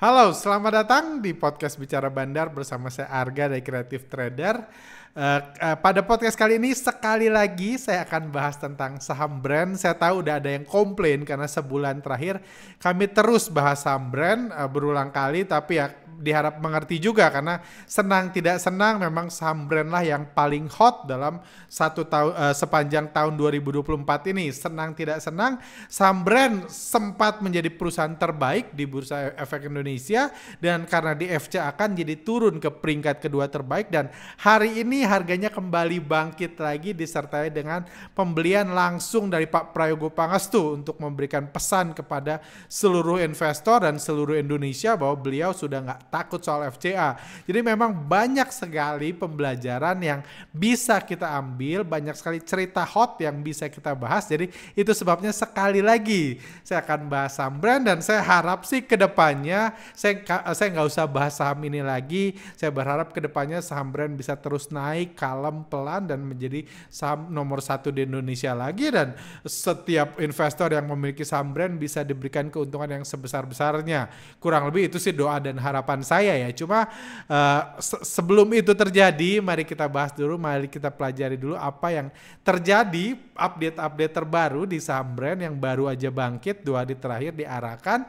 Halo, selamat datang di podcast Bicara Bandar bersama saya Arga dari Creative Trader. Pada podcast kali ini sekali lagi saya akan bahas tentang saham brand. Saya tahu udah ada yang komplain karena sebulan terakhir kami terus bahas saham brand berulang kali, tapi ya diharap mengerti juga karena senang tidak senang memang saham brand lah yang paling hot dalam sepanjang tahun 2024 ini. Senang tidak senang, saham brand sempat menjadi perusahaan terbaik di Bursa Efek Indonesia, dan karena di FCA kan jadi turun ke peringkat kedua terbaik, dan hari ini harganya kembali bangkit lagi disertai dengan pembelian langsung dari Pak Prayogo Pangestu untuk memberikan pesan kepada seluruh investor dan seluruh Indonesia bahwa beliau sudah nggak takut soal FCA. Jadi memang banyak sekali pembelajaran yang bisa kita ambil, banyak sekali cerita hot yang bisa kita bahas. Jadi itu sebabnya sekali lagi saya akan bahas saham brand, dan saya harap sih ke depannya saya nggak usah bahas saham ini lagi. Saya berharap ke depannya saham brand bisa terus naik kalem pelan dan menjadi saham nomor 1 di Indonesia lagi, dan setiap investor yang memiliki saham brand bisa diberikan keuntungan yang sebesar-besarnya. Kurang lebih itu sih doa dan harapan saya ya. Cuma sebelum itu terjadi, mari kita bahas dulu, mari kita pelajari dulu apa yang terjadi, update-update terbaru di saham brand yang baru aja bangkit 2 hari terakhir diarahkan.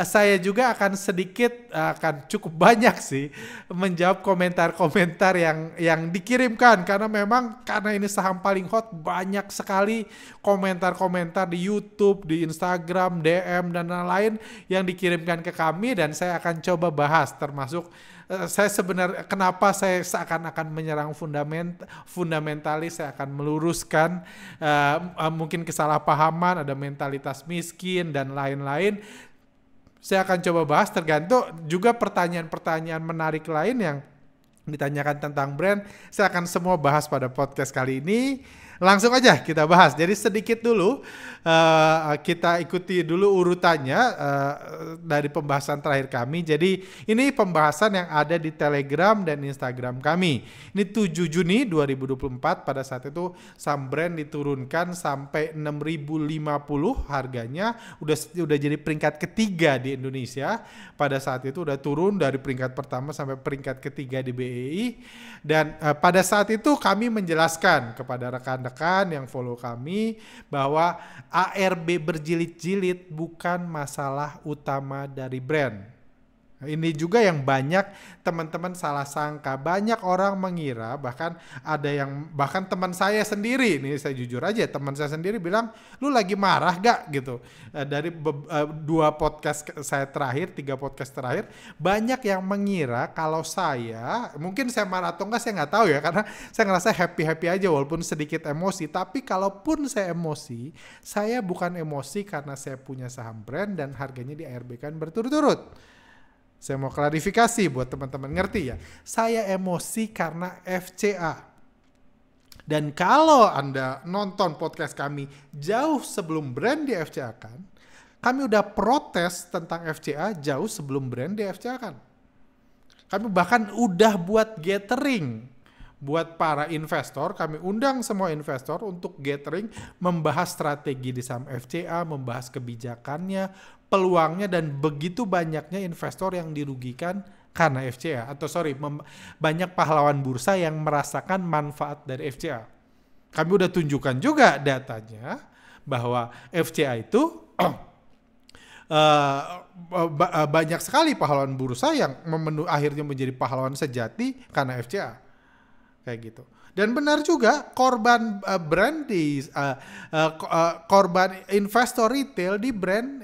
Saya juga akan akan cukup banyak sih menjawab komentar-komentar yang dikirimkan, karena memang karena ini saham paling hot, banyak sekali komentar-komentar di YouTube, di Instagram, DM dan lain-lain yang dikirimkan ke kami, dan saya akan coba bahas, termasuk saya sebenarnya kenapa saya seakan-akan menyerang fundamentalis. Saya akan meluruskan mungkin kesalahpahaman, ada mentalitas miskin dan lain-lain. Saya akan coba bahas, tergantung juga pertanyaan-pertanyaan menarik lain yang ditanyakan tentang brand. Saya akan semua bahas pada podcast kali ini. Langsung aja kita bahas. Jadi sedikit dulu kita ikuti dulu urutannya dari pembahasan terakhir kami. Jadi ini pembahasan yang ada di Telegram dan Instagram kami. Ini 7 Juni 2024, pada saat itu saham brand diturunkan sampai 6.050 harganya. Udah jadi peringkat ketiga di Indonesia. Pada saat itu udah turun dari peringkat pertama sampai peringkat ketiga di BEI. Dan pada saat itu kami menjelaskan kepada rekan-rekan yang follow kami bahwa ARB berjilid-jilid bukan masalah utama dari brand. Ini juga yang banyak teman-teman salah sangka. Banyak orang mengira, bahkan teman saya sendiri, ini saya jujur aja, teman saya sendiri bilang, lu lagi marah gak gitu. Dari 3 podcast terakhir, banyak yang mengira kalau mungkin saya marah atau enggak saya nggak tahu ya, karena saya ngerasa happy aja walaupun sedikit emosi. Tapi kalaupun saya emosi, saya bukan emosi karena saya punya saham brand dan harganya di ARB kan berturut-turut. Saya mau klarifikasi buat teman-teman ngerti ya. Saya emosi karena FCA. Dan kalau Anda nonton podcast kami jauh sebelum brand di FCA kan, kami udah protes tentang FCA jauh sebelum brand di FCA kan. Kami bahkan udah buat gathering buat para investor. Kami undang semua investor untuk gathering, membahas strategi di saham FCA, membahas kebijakannya, peluangnya, dan begitu banyaknya investor yang dirugikan karena FCA. Banyak pahlawan bursa yang merasakan manfaat dari FCA. Kami udah tunjukkan juga datanya bahwa FCA itu banyak sekali pahlawan bursa yang akhirnya menjadi pahlawan sejati karena FCA. Kayak gitu. Dan benar juga korban korban investor retail di brand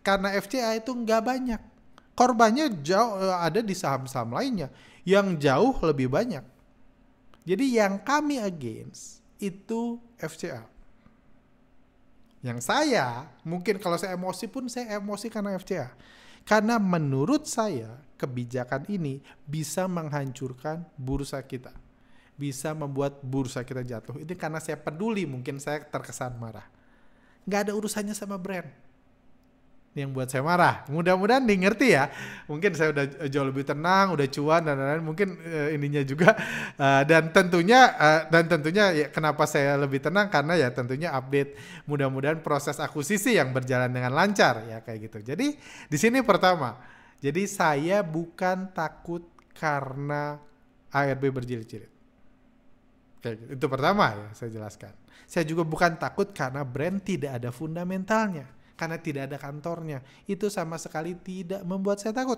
karena FCA itu nggak banyak. Korbannya jauh ada di saham-saham lainnya yang jauh lebih banyak. Jadi yang kami against itu FCA. Yang mungkin kalau saya emosi pun saya emosi karena FCA. Karena menurut saya kebijakan ini bisa menghancurkan bursa kita. Bisa membuat bursa kita jatuh. Ini karena saya peduli, mungkin saya terkesan marah. Nggak ada urusannya sama brand. yang buat saya marah. Mudah-mudahan nih ngerti ya. Mungkin saya udah jauh lebih tenang, udah cuan dan lain-lain. Mungkin ininya juga dan tentunya ya, kenapa saya lebih tenang karena ya tentunya update. Mudah-mudahan proses akuisisi yang berjalan dengan lancar ya kayak gitu. Jadi di sini pertama, jadi saya bukan takut karena ARB berjilid-jilid. Kayak gitu. Itu pertama ya saya jelaskan. Saya juga bukan takut karena brand tidak ada fundamentalnya. Karena tidak ada kantornya. Itu sama sekali tidak membuat saya takut.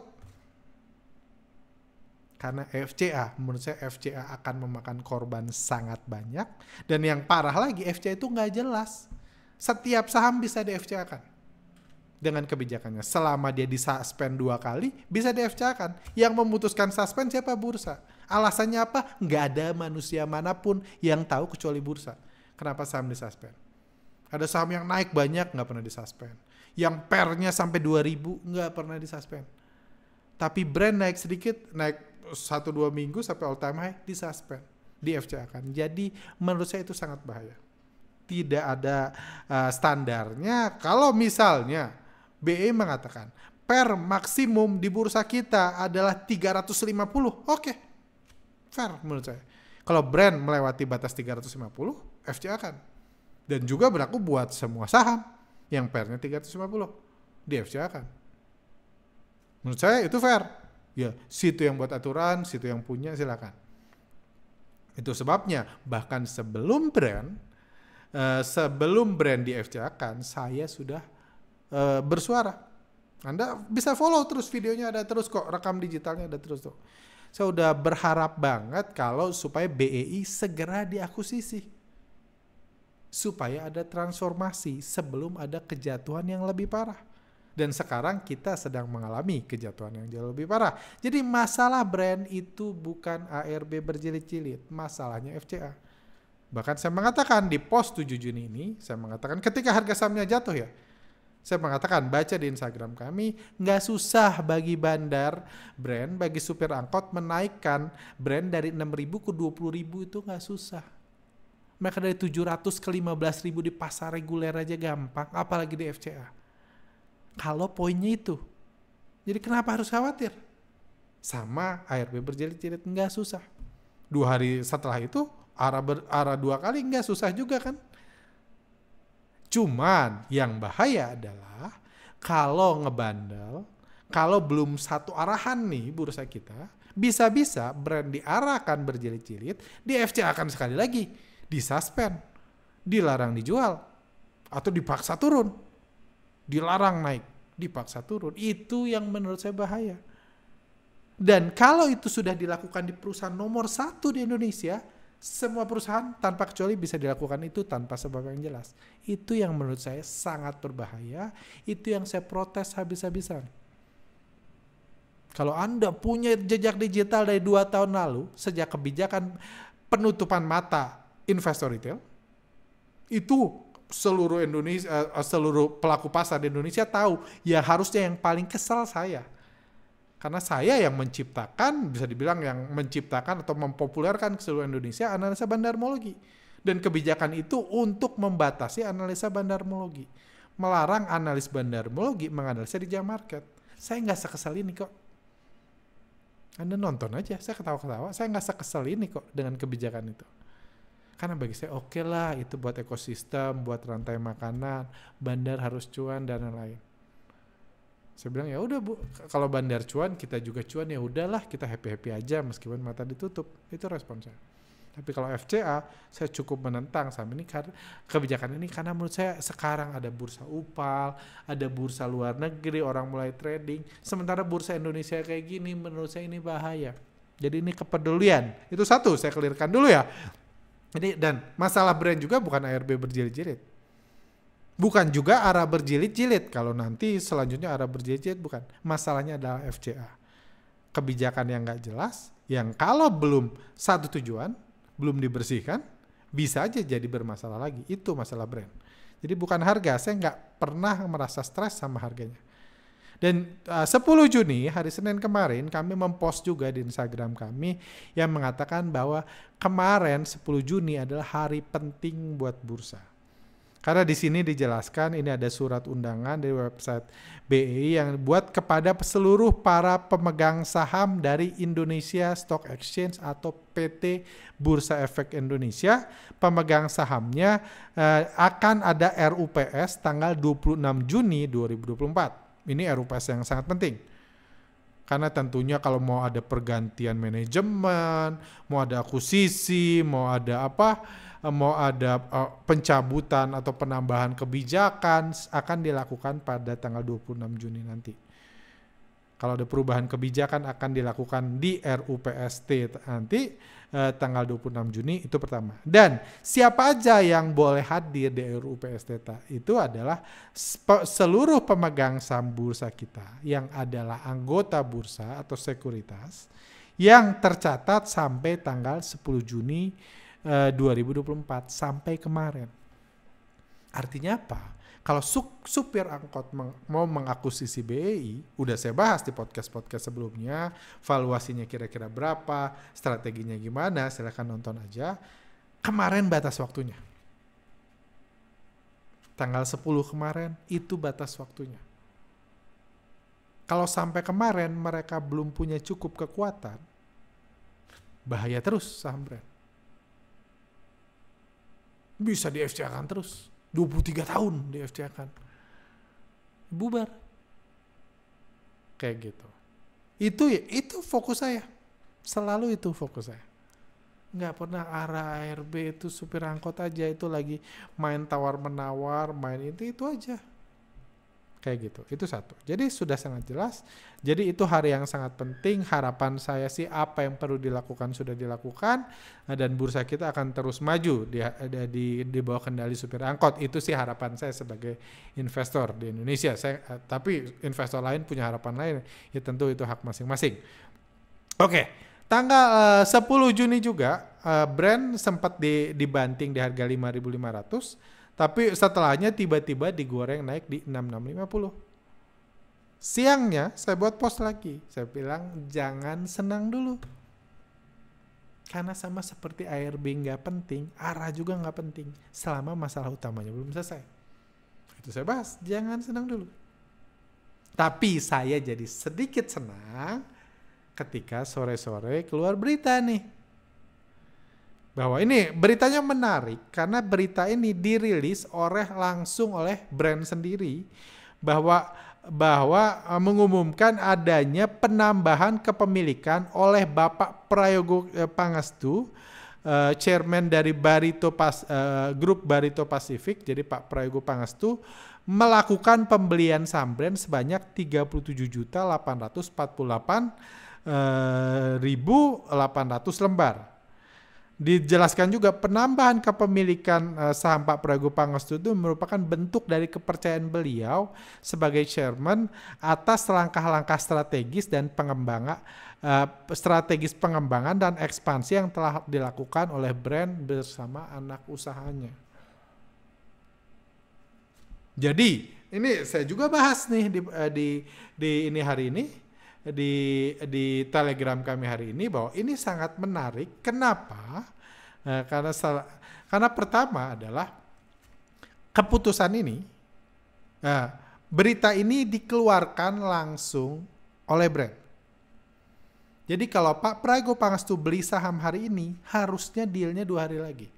Karena FCA, menurut saya FCA akan memakan korban sangat banyak. Dan yang parah lagi, FCA itu nggak jelas. Setiap saham bisa di FCA-kan. Dengan kebijakannya. Selama dia disuspend 2 kali, bisa di FCA-kan. Yang memutuskan suspend siapa? Bursa. Alasannya apa? Nggak ada manusia manapun yang tahu kecuali bursa. Kenapa saham disuspend? Ada saham yang naik banyak, nggak pernah disuspend. Yang pernya sampai 2000, nggak pernah disuspend. Tapi brand naik sedikit, naik 1-2 minggu sampai all time high, disuspend. Di FCA kan. Jadi menurut saya itu sangat bahaya. Tidak ada standarnya. Kalau misalnya BE mengatakan, per maksimum di bursa kita adalah 350, oke. Fair menurut saya. Kalau brand melewati batas 350, FCA kan. Dan juga berlaku buat semua saham yang pernya 350 di FCA kan. Menurut saya itu fair. Ya, situ yang buat aturan, situ yang punya silakan. Itu sebabnya bahkan sebelum brand di FCA kan saya sudah bersuara. Anda bisa follow terus videonya ada terus kok, rekam digitalnya ada terus tuh. Saya udah berharap banget kalau supaya BEI segera diakuisisi. Supaya ada transformasi sebelum ada kejatuhan yang lebih parah. Dan sekarang kita sedang mengalami kejatuhan yang jauh lebih parah. Jadi masalah brand itu bukan ARB berjilid-jilid, masalahnya FCA. Bahkan saya mengatakan di post 7 Juni ini, saya mengatakan ketika harga sahamnya jatuh ya, saya mengatakan baca di Instagram kami, nggak susah bagi bandar brand, bagi supir angkot menaikkan brand dari 6.000 ke 20.000 itu nggak susah. Mereka dari 700 ke 15.000 di pasar reguler aja gampang, apalagi di FCA. Kalau poinnya itu. Jadi kenapa harus khawatir? Sama ARB berjilid-jilid, nggak susah. 2 hari setelah itu, arah 2 kali nggak susah juga kan? Cuman yang bahaya adalah kalau ngebandel, kalau belum satu arahan nih bursa kita, bisa-bisa brand diarahkan berjilid-jilid, di FCA akan sekali lagi disuspend, dilarang dijual, atau dipaksa turun, dilarang naik, dipaksa turun. Itu yang menurut saya bahaya. Dan kalau itu sudah dilakukan di perusahaan nomor 1 di Indonesia, semua perusahaan tanpa kecuali bisa dilakukan itu tanpa sebab yang jelas. Itu yang menurut saya sangat berbahaya, itu yang saya protes habis-habisan. Kalau Anda punya jejak digital dari 2 tahun lalu, sejak kebijakan penutupan mata investor retail, itu seluruh Indonesia, seluruh pelaku pasar di Indonesia tahu ya harusnya yang paling kesal saya. Karena saya yang menciptakan, bisa dibilang yang menciptakan atau mempopulerkan ke seluruh Indonesia analisa bandarmologi. Dan kebijakan itu untuk membatasi analisa bandarmologi. Melarang analis bandarmologi menganalisa di jam market. Saya nggak sekesal ini kok. Anda nonton aja, saya ketawa-ketawa. Saya nggak sekesal ini kok dengan kebijakan itu. Karena bagi saya oke lah itu buat ekosistem, buat rantai makanan, bandar harus cuan dan lain-lain. Saya bilang ya udah Bu, kalau bandar cuan kita juga cuan ya udahlah kita happy-happy aja meskipun mata ditutup. Itu respon saya. Tapi kalau FCA saya cukup menentang sama ini karena kebijakan ini karena menurut saya sekarang ada bursa UPAL, ada bursa luar negeri orang mulai trading, sementara bursa Indonesia kayak gini menurut saya ini bahaya. Jadi ini kepedulian. Itu satu saya clearkan dulu ya. Jadi dan masalah brand juga bukan ARB berjilid-jilid. Bukan juga arah berjilid-jilid. Kalau nanti selanjutnya arah berjilid-jilid bukan. Masalahnya adalah FCA. Kebijakan yang nggak jelas, yang kalau belum satu tujuan, belum dibersihkan, bisa aja jadi bermasalah lagi. Itu masalah brand. Jadi bukan harga. Saya nggak pernah merasa stres sama harganya. Dan 10 Juni, hari Senin kemarin, kami mempost juga di Instagram kami yang mengatakan bahwa kemarin 10 Juni adalah hari penting buat bursa. Karena di sini dijelaskan ini ada surat undangan dari website BEI yang buat kepada seluruh para pemegang saham dari Indonesia Stock Exchange atau PT Bursa Efek Indonesia. Pemegang sahamnya akan ada RUPS tanggal 26 Juni 2024. Ini RUPS yang sangat penting. Karena tentunya kalau mau ada pergantian manajemen, mau ada akuisisi, mau ada pencabutan atau penambahan kebijakan akan dilakukan pada tanggal 26 Juni nanti. Kalau ada perubahan kebijakan akan dilakukan di RUPST nanti tanggal 26 Juni itu pertama. Dan siapa aja yang boleh hadir di RUPST itu adalah seluruh pemegang saham bursa kita yang adalah anggota bursa atau sekuritas yang tercatat sampai tanggal 10 Juni 2024 sampai kemarin. Artinya apa? Kalau supir angkot mau mengakuisisi BEI, udah saya bahas di podcast-podcast sebelumnya, valuasinya kira-kira berapa, strateginya gimana, silakan nonton aja. Kemarin batas waktunya. Tanggal 10 kemarin itu batas waktunya. Kalau sampai kemarin mereka belum punya cukup kekuatan, bahaya terus saham brand. Bisa di FCA-kan terus. 23 tahun di FCA-kan. Bubar. Kayak gitu. Itu fokus saya. Selalu itu fokus saya. Nggak pernah arah ARB itu supir angkot aja. Itu lagi main tawar-menawar, main itu aja. Kayak gitu. Itu satu. Jadi sudah sangat jelas. Jadi itu hari yang sangat penting. Harapan saya sih apa yang perlu dilakukan sudah dilakukan. Dan bursa kita akan terus maju di bawah kendali supir angkot. Itu sih harapan saya sebagai investor di Indonesia. Tapi investor lain punya harapan lain. Ya tentu itu hak masing-masing. Oke. Tanggal 10 Juni juga brand sempat dibanting di harga 5.500. Tapi setelahnya tiba-tiba digoreng naik di 6650. Siangnya saya buat post lagi. Saya bilang jangan senang dulu. Karena sama seperti ARB nggak penting, ARA juga nggak penting. Selama masalah utamanya belum selesai. Itu saya bahas, jangan senang dulu. Tapi saya jadi sedikit senang ketika sore-sore keluar berita nih. Bahwa ini beritanya menarik karena berita ini dirilis langsung oleh brand sendiri bahwa mengumumkan adanya penambahan kepemilikan oleh Bapak Prayogo Pangestu, chairman dari grup Barito Pacific. Jadi Pak Prayogo Pangestu melakukan pembelian saham brand sebanyak 37.848.800 lembar. Dijelaskan juga penambahan kepemilikan saham Pak Prayogo Pangestu itu merupakan bentuk dari kepercayaan beliau sebagai chairman atas langkah-langkah strategis pengembangan dan ekspansi yang telah dilakukan oleh brand bersama anak usahanya. Jadi ini saya juga bahas nih di hari ini. Di Telegram kami hari ini bahwa ini sangat menarik. Kenapa? Karena pertama adalah keputusan ini, berita ini dikeluarkan langsung oleh brand. Jadi kalau Pak Prayogo Pangestu beli saham hari ini, harusnya dealnya 2 hari lagi.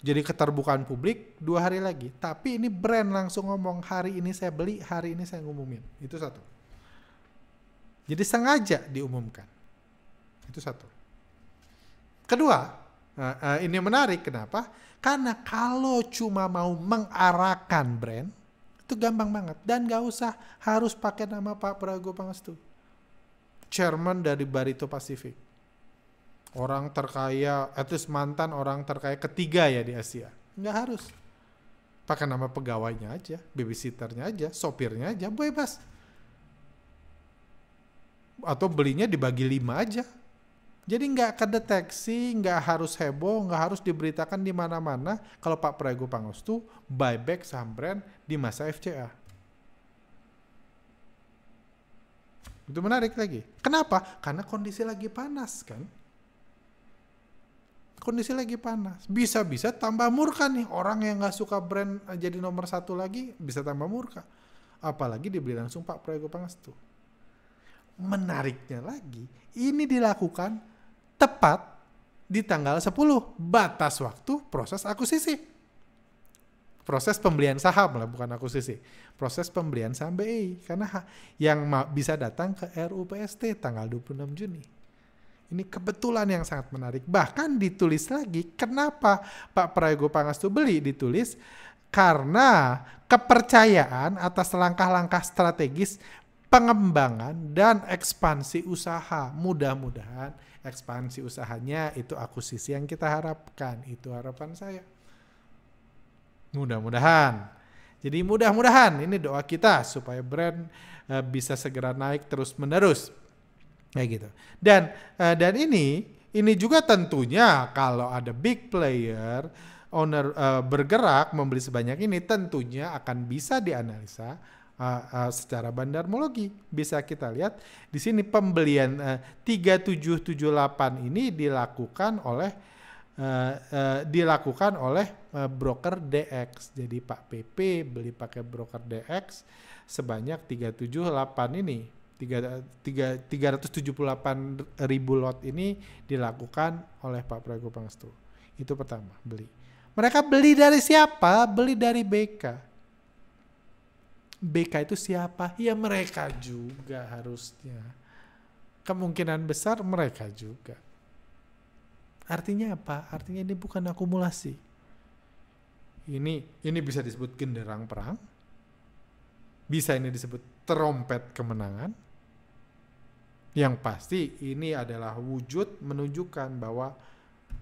Jadi keterbukaan publik 2 hari lagi. Tapi ini brand langsung ngomong hari ini saya beli, hari ini saya ngumumin. Itu satu. Jadi sengaja diumumkan. Itu satu. Kedua, ini menarik. Kenapa? Karena kalau cuma mau mengarahkan brand, itu gampang banget. Dan gak usah harus pakai nama Pak Prayogo Pangestu. Chairman dari Barito Pacific. Orang terkaya, at least mantan orang terkaya ketiga ya di Asia. Nggak harus. Pakai nama pegawainya aja, babysitternya aja, sopirnya aja, bebas. Atau belinya dibagi 5 aja. Jadi nggak kedeteksi, nggak harus heboh, nggak harus diberitakan di mana-mana kalau Pak Prayogo Pangestu buyback saham brand di masa FCA. Itu menarik lagi. Kenapa? Karena kondisi lagi panas kan. kondisi lagi panas. Bisa-bisa tambah murka nih. Orang yang gak suka brand jadi nomor 1 lagi bisa tambah murka. Apalagi dibeli langsung Pak Prayogo Pangestu. Menariknya lagi, ini dilakukan tepat di tanggal 10. Batas waktu proses akuisisi. Proses pembelian saham lah, bukan akuisisi. Proses pembelian saham BI. Karena yang bisa datang ke RUPST tanggal 26 Juni. Ini kebetulan yang sangat menarik. Bahkan ditulis lagi, kenapa Pak Prayogo Pangestu beli? Ditulis karena kepercayaan atas langkah-langkah strategis pengembangan dan ekspansi usaha. Mudah-mudahan ekspansi usahanya itu akuisisi yang kita harapkan. Itu harapan saya. Mudah-mudahan. Jadi mudah-mudahan ini doa kita supaya brand bisa segera naik terus-menerus. Kayak gitu. Dan ini juga tentunya kalau ada big player owner bergerak membeli sebanyak ini, tentunya akan bisa dianalisa secara bandarmologi. Bisa kita lihat di sini pembelian 3778 ini dilakukan oleh broker DX. Jadi Pak PP beli pakai broker DX sebanyak 378 ini. 378 ribu lot ini dilakukan oleh Pak Prayogo Pangestu. Itu pertama, beli. Mereka beli dari siapa? Beli dari BK. BK itu siapa? Ya mereka juga harusnya. Kemungkinan besar mereka juga. Artinya apa? Artinya ini bukan akumulasi. Ini bisa disebut genderang perang. Bisa ini disebut terompet kemenangan. Yang pasti ini adalah wujud menunjukkan bahwa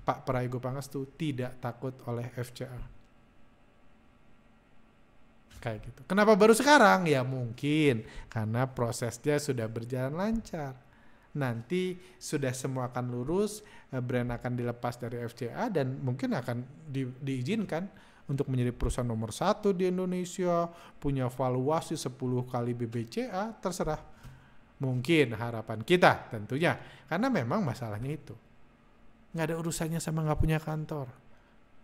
Pak Prayogo Pangestu tidak takut oleh FCA. Kayak gitu. Kenapa baru sekarang? Ya mungkin karena prosesnya sudah berjalan lancar. Nanti sudah semua akan lurus, brand akan dilepas dari FCA dan mungkin akan diizinkan untuk menjadi perusahaan nomor 1 di Indonesia, punya valuasi 10 kali BBCA, terserah. Mungkin harapan kita tentunya. Karena memang masalahnya itu. Nggak ada urusannya sama nggak punya kantor.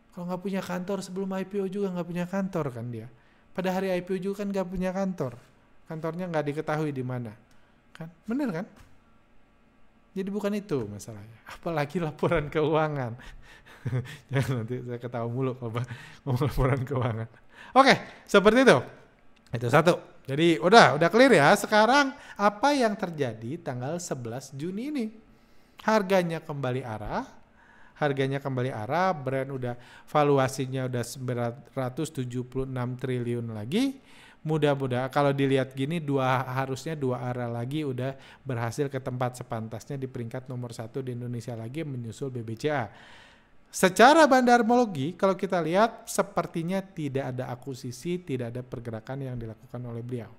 Kalau nggak punya kantor sebelum IPO juga nggak punya kantor kan dia. Pada hari IPO juga kan nggak punya kantor. Kantornya nggak diketahui di mana. Kan? Bener kan? Jadi bukan itu masalahnya. Apalagi laporan keuangan. Jangan nanti saya ketawa mulu kalau ngomong laporan keuangan. Oke, seperti itu. Itu satu. Jadi udah clear ya. Sekarang apa yang terjadi tanggal 11 Juni ini? Harganya kembali arah, brand udah valuasinya udah 976 triliun lagi. Mudah-mudahan kalau dilihat gini harusnya dua arah lagi udah berhasil ke tempat sepantasnya di peringkat nomor 1 di Indonesia lagi menyusul BBCA. Secara bandarmologi kalau kita lihat sepertinya tidak ada akuisisi, tidak ada pergerakan yang dilakukan oleh beliau.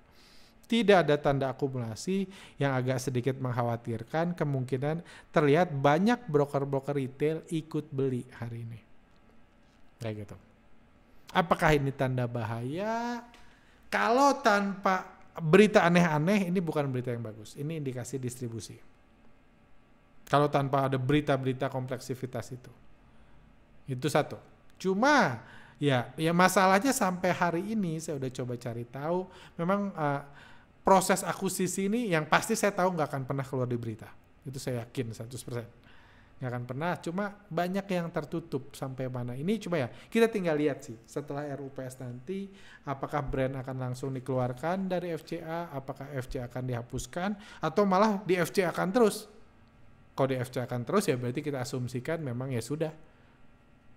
Tidak ada tanda akumulasi yang agak sedikit mengkhawatirkan, kemungkinan terlihat banyak broker-broker retail ikut beli hari ini. Kayak gitu. Apakah ini tanda bahaya? Kalau tanpa berita aneh-aneh, ini bukan berita yang bagus. Ini indikasi distribusi. Kalau tanpa ada berita-berita kompleksivitas itu. Itu satu. Cuma ya masalahnya sampai hari ini saya udah coba cari tahu. Memang proses akuisisi ini yang pasti saya tahu nggak akan pernah keluar di berita. Itu saya yakin 100%. Nggak akan pernah, cuma banyak yang tertutup sampai mana. Ini cuma ya, kita tinggal lihat sih setelah RUPS nanti apakah brand akan langsung dikeluarkan dari FCA, apakah FCA akan dihapuskan, atau malah di FCA akan terus. Kalau di FCA akan terus ya berarti kita asumsikan memang ya sudah.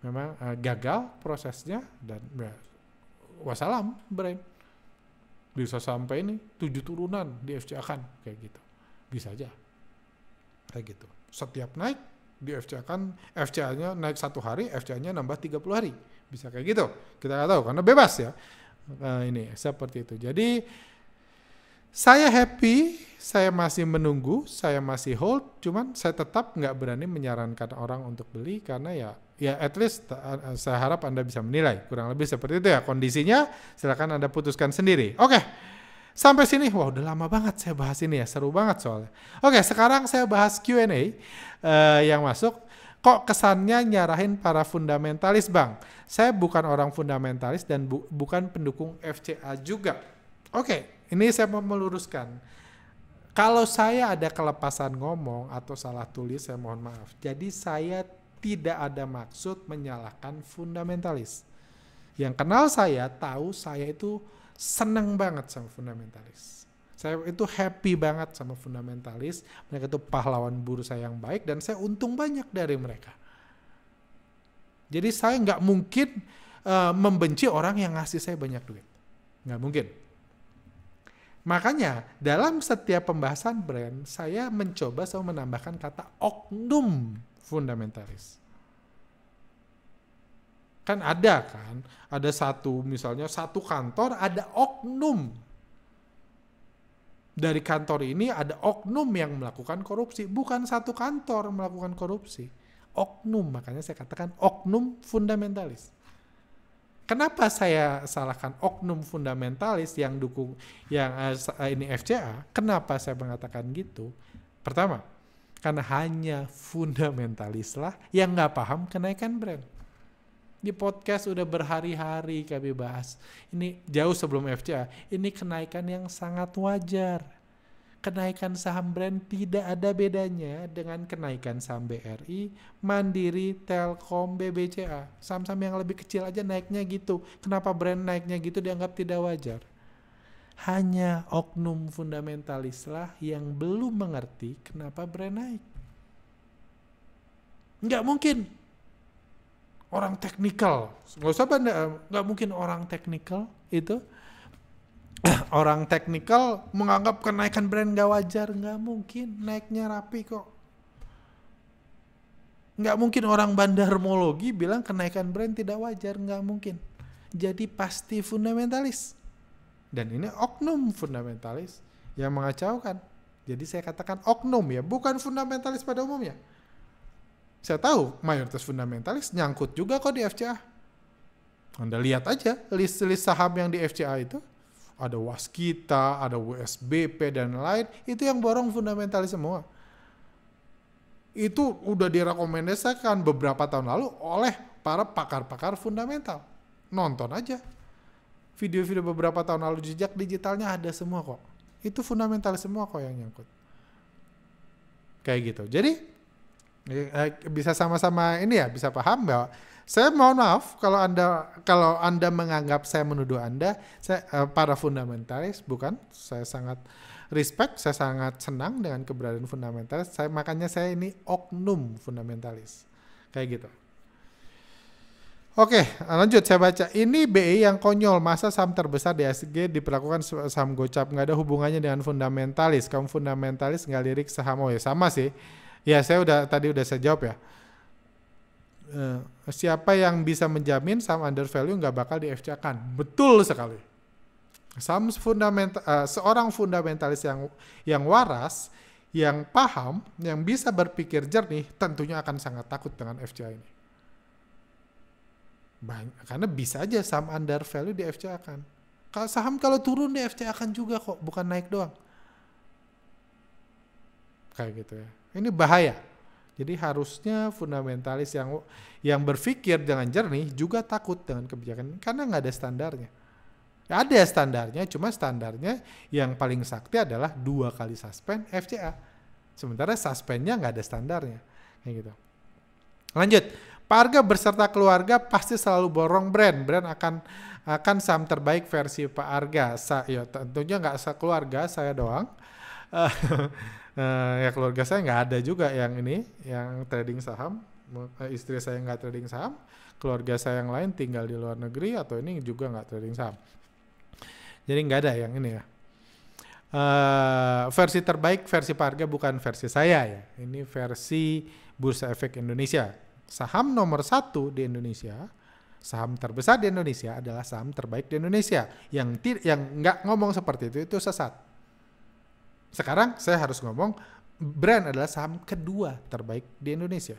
Memang gagal prosesnya dan ya, wassalam brand. Bisa sampai ini 7 turunan di FCA kan kayak gitu. Bisa aja. Kayak gitu. Setiap naik di FCA kan FCA-nya naik 1 hari, FCA-nya nambah 30 hari. Bisa kayak gitu. Kita nggak tahu karena bebas ya. Ini seperti itu. Jadi saya happy, saya masih menunggu, saya masih hold, cuman saya tetap nggak berani menyarankan orang untuk beli karena ya at least saya harap Anda bisa menilai. Kurang lebih seperti itu ya kondisinya, silakan Anda putuskan sendiri. Oke, sampai sini, wah udah lama banget saya bahas ini ya, seru banget soalnya. Oke, sekarang saya bahas Q&A yang masuk. Kok kesannya nyarahin para fundamentalis, Bang? Saya bukan orang fundamentalis dan bukan pendukung FCA juga. Oke, ini saya mau meluruskan. Kalau saya ada kelepasan ngomong atau salah tulis, saya mohon maaf. Jadi saya tidak ada maksud menyalahkan fundamentalis. Yang kenal saya tahu saya itu senang banget sama fundamentalis. Saya itu happy banget sama fundamentalis. Mereka itu pahlawan buruh saya yang baik dan saya untung banyak dari mereka. Jadi saya nggak mungkin membenci orang yang ngasih saya banyak duit. Nggak mungkin. Makanya dalam setiap pembahasan brand, saya mencoba selalu menambahkan kata oknum fundamentalis. Kan ada misalnya satu kantor ada oknum. Dari kantor ini ada oknum yang melakukan korupsi. Bukan satu kantor melakukan korupsi. Oknum, makanya saya katakan oknum fundamentalis. Kenapa saya salahkan oknum fundamentalis yang dukung ini FCA? Kenapa saya mengatakan gitu? Pertama, karena hanya fundamentalis lah yang nggak paham kenaikan brand. Di podcast udah berhari-hari kami bahas. Ini jauh sebelum FCA. Ini kenaikan yang sangat wajar. Kenaikan saham brand tidak ada bedanya dengan kenaikan saham BRI, Mandiri, Telkom, BBCA. Saham-saham yang lebih kecil aja naiknya gitu. Kenapa brand naiknya gitu dianggap tidak wajar? Hanya oknum fundamentalis lah yang belum mengerti kenapa brand naik. Nggak mungkin. Orang teknikal, nggak mungkin orang teknikal itu orang teknikal menganggap kenaikan brand nggak wajar, nggak mungkin, naiknya rapi kok. Nggak mungkin orang bandarmologi bilang kenaikan brand tidak wajar, nggak mungkin. Jadi pasti fundamentalis. Dan ini oknum fundamentalis yang mengacaukan. Jadi saya katakan oknum ya, bukan fundamentalis pada umumnya. Saya tahu mayoritas fundamentalis nyangkut juga kok di FCA. Anda lihat aja list-list saham yang di FCA itu. Ada Waskita, ada WSBP dan lain. Itu yang borong fundamentalis semua. Itu udah direkomendasikan beberapa tahun lalu oleh para pakar-pakar fundamental. Nonton aja. Video-video beberapa tahun lalu jejak digitalnya ada semua kok. Itu fundamentalis semua kok yang nyangkut. Kayak gitu. Jadi bisa sama-sama ini ya, bisa paham bahwa saya mohon maaf kalau anda menganggap saya menuduh Anda para fundamentalis, bukan. Saya sangat respect, saya sangat senang dengan keberadaan fundamentalis. Makanya saya ini oknum fundamentalis kayak gitu. Oke, lanjut saya baca. Ini BI yang konyol, masa saham terbesar di ASG diperlakukan saham gocap, nggak ada hubungannya dengan fundamentalis. Kamu fundamentalis nggak lirik saham. Oh ya sama sih. Ya saya tadi udah saya jawab ya. Siapa yang bisa menjamin saham under value nggak bakal di FCA-kan? Betul sekali. Seorang fundamentalis yang waras, yang paham, yang bisa berpikir jernih, tentunya akan sangat takut dengan FCA ini. Karena bisa aja saham under value di FCA-kan. Saham kalau turun di FCA-kan juga kok, bukan naik doang. Kayak gitu ya. Ini bahaya. Jadi harusnya fundamentalis yang berpikir dengan jernih juga takut dengan kebijakan karena nggak ada standarnya. Ada standarnya, cuma standarnya yang paling sakti adalah 2 kali suspend FCA. Sementara suspendnya nggak ada standarnya. Kayak gitu. Lanjut. Pak Arga berserta keluarga pasti selalu borong brand. Brand akan saham terbaik versi Pak Arga. Ya, tentunya nggak keluarga saya doang. Ya keluarga saya nggak ada juga yang trading saham. Istri saya nggak trading saham, keluarga saya yang lain tinggal di luar negeri atau ini juga nggak trading saham. Jadi nggak ada yang ini ya. Versi terbaik versi Pak Arga bukan versi saya ya. Ini versi Bursa Efek Indonesia. Saham nomor 1 di Indonesia, saham terbesar di Indonesia adalah saham terbaik di Indonesia. Yang nggak ngomong seperti itu sesat. Sekarang saya harus ngomong brand adalah saham kedua terbaik di Indonesia.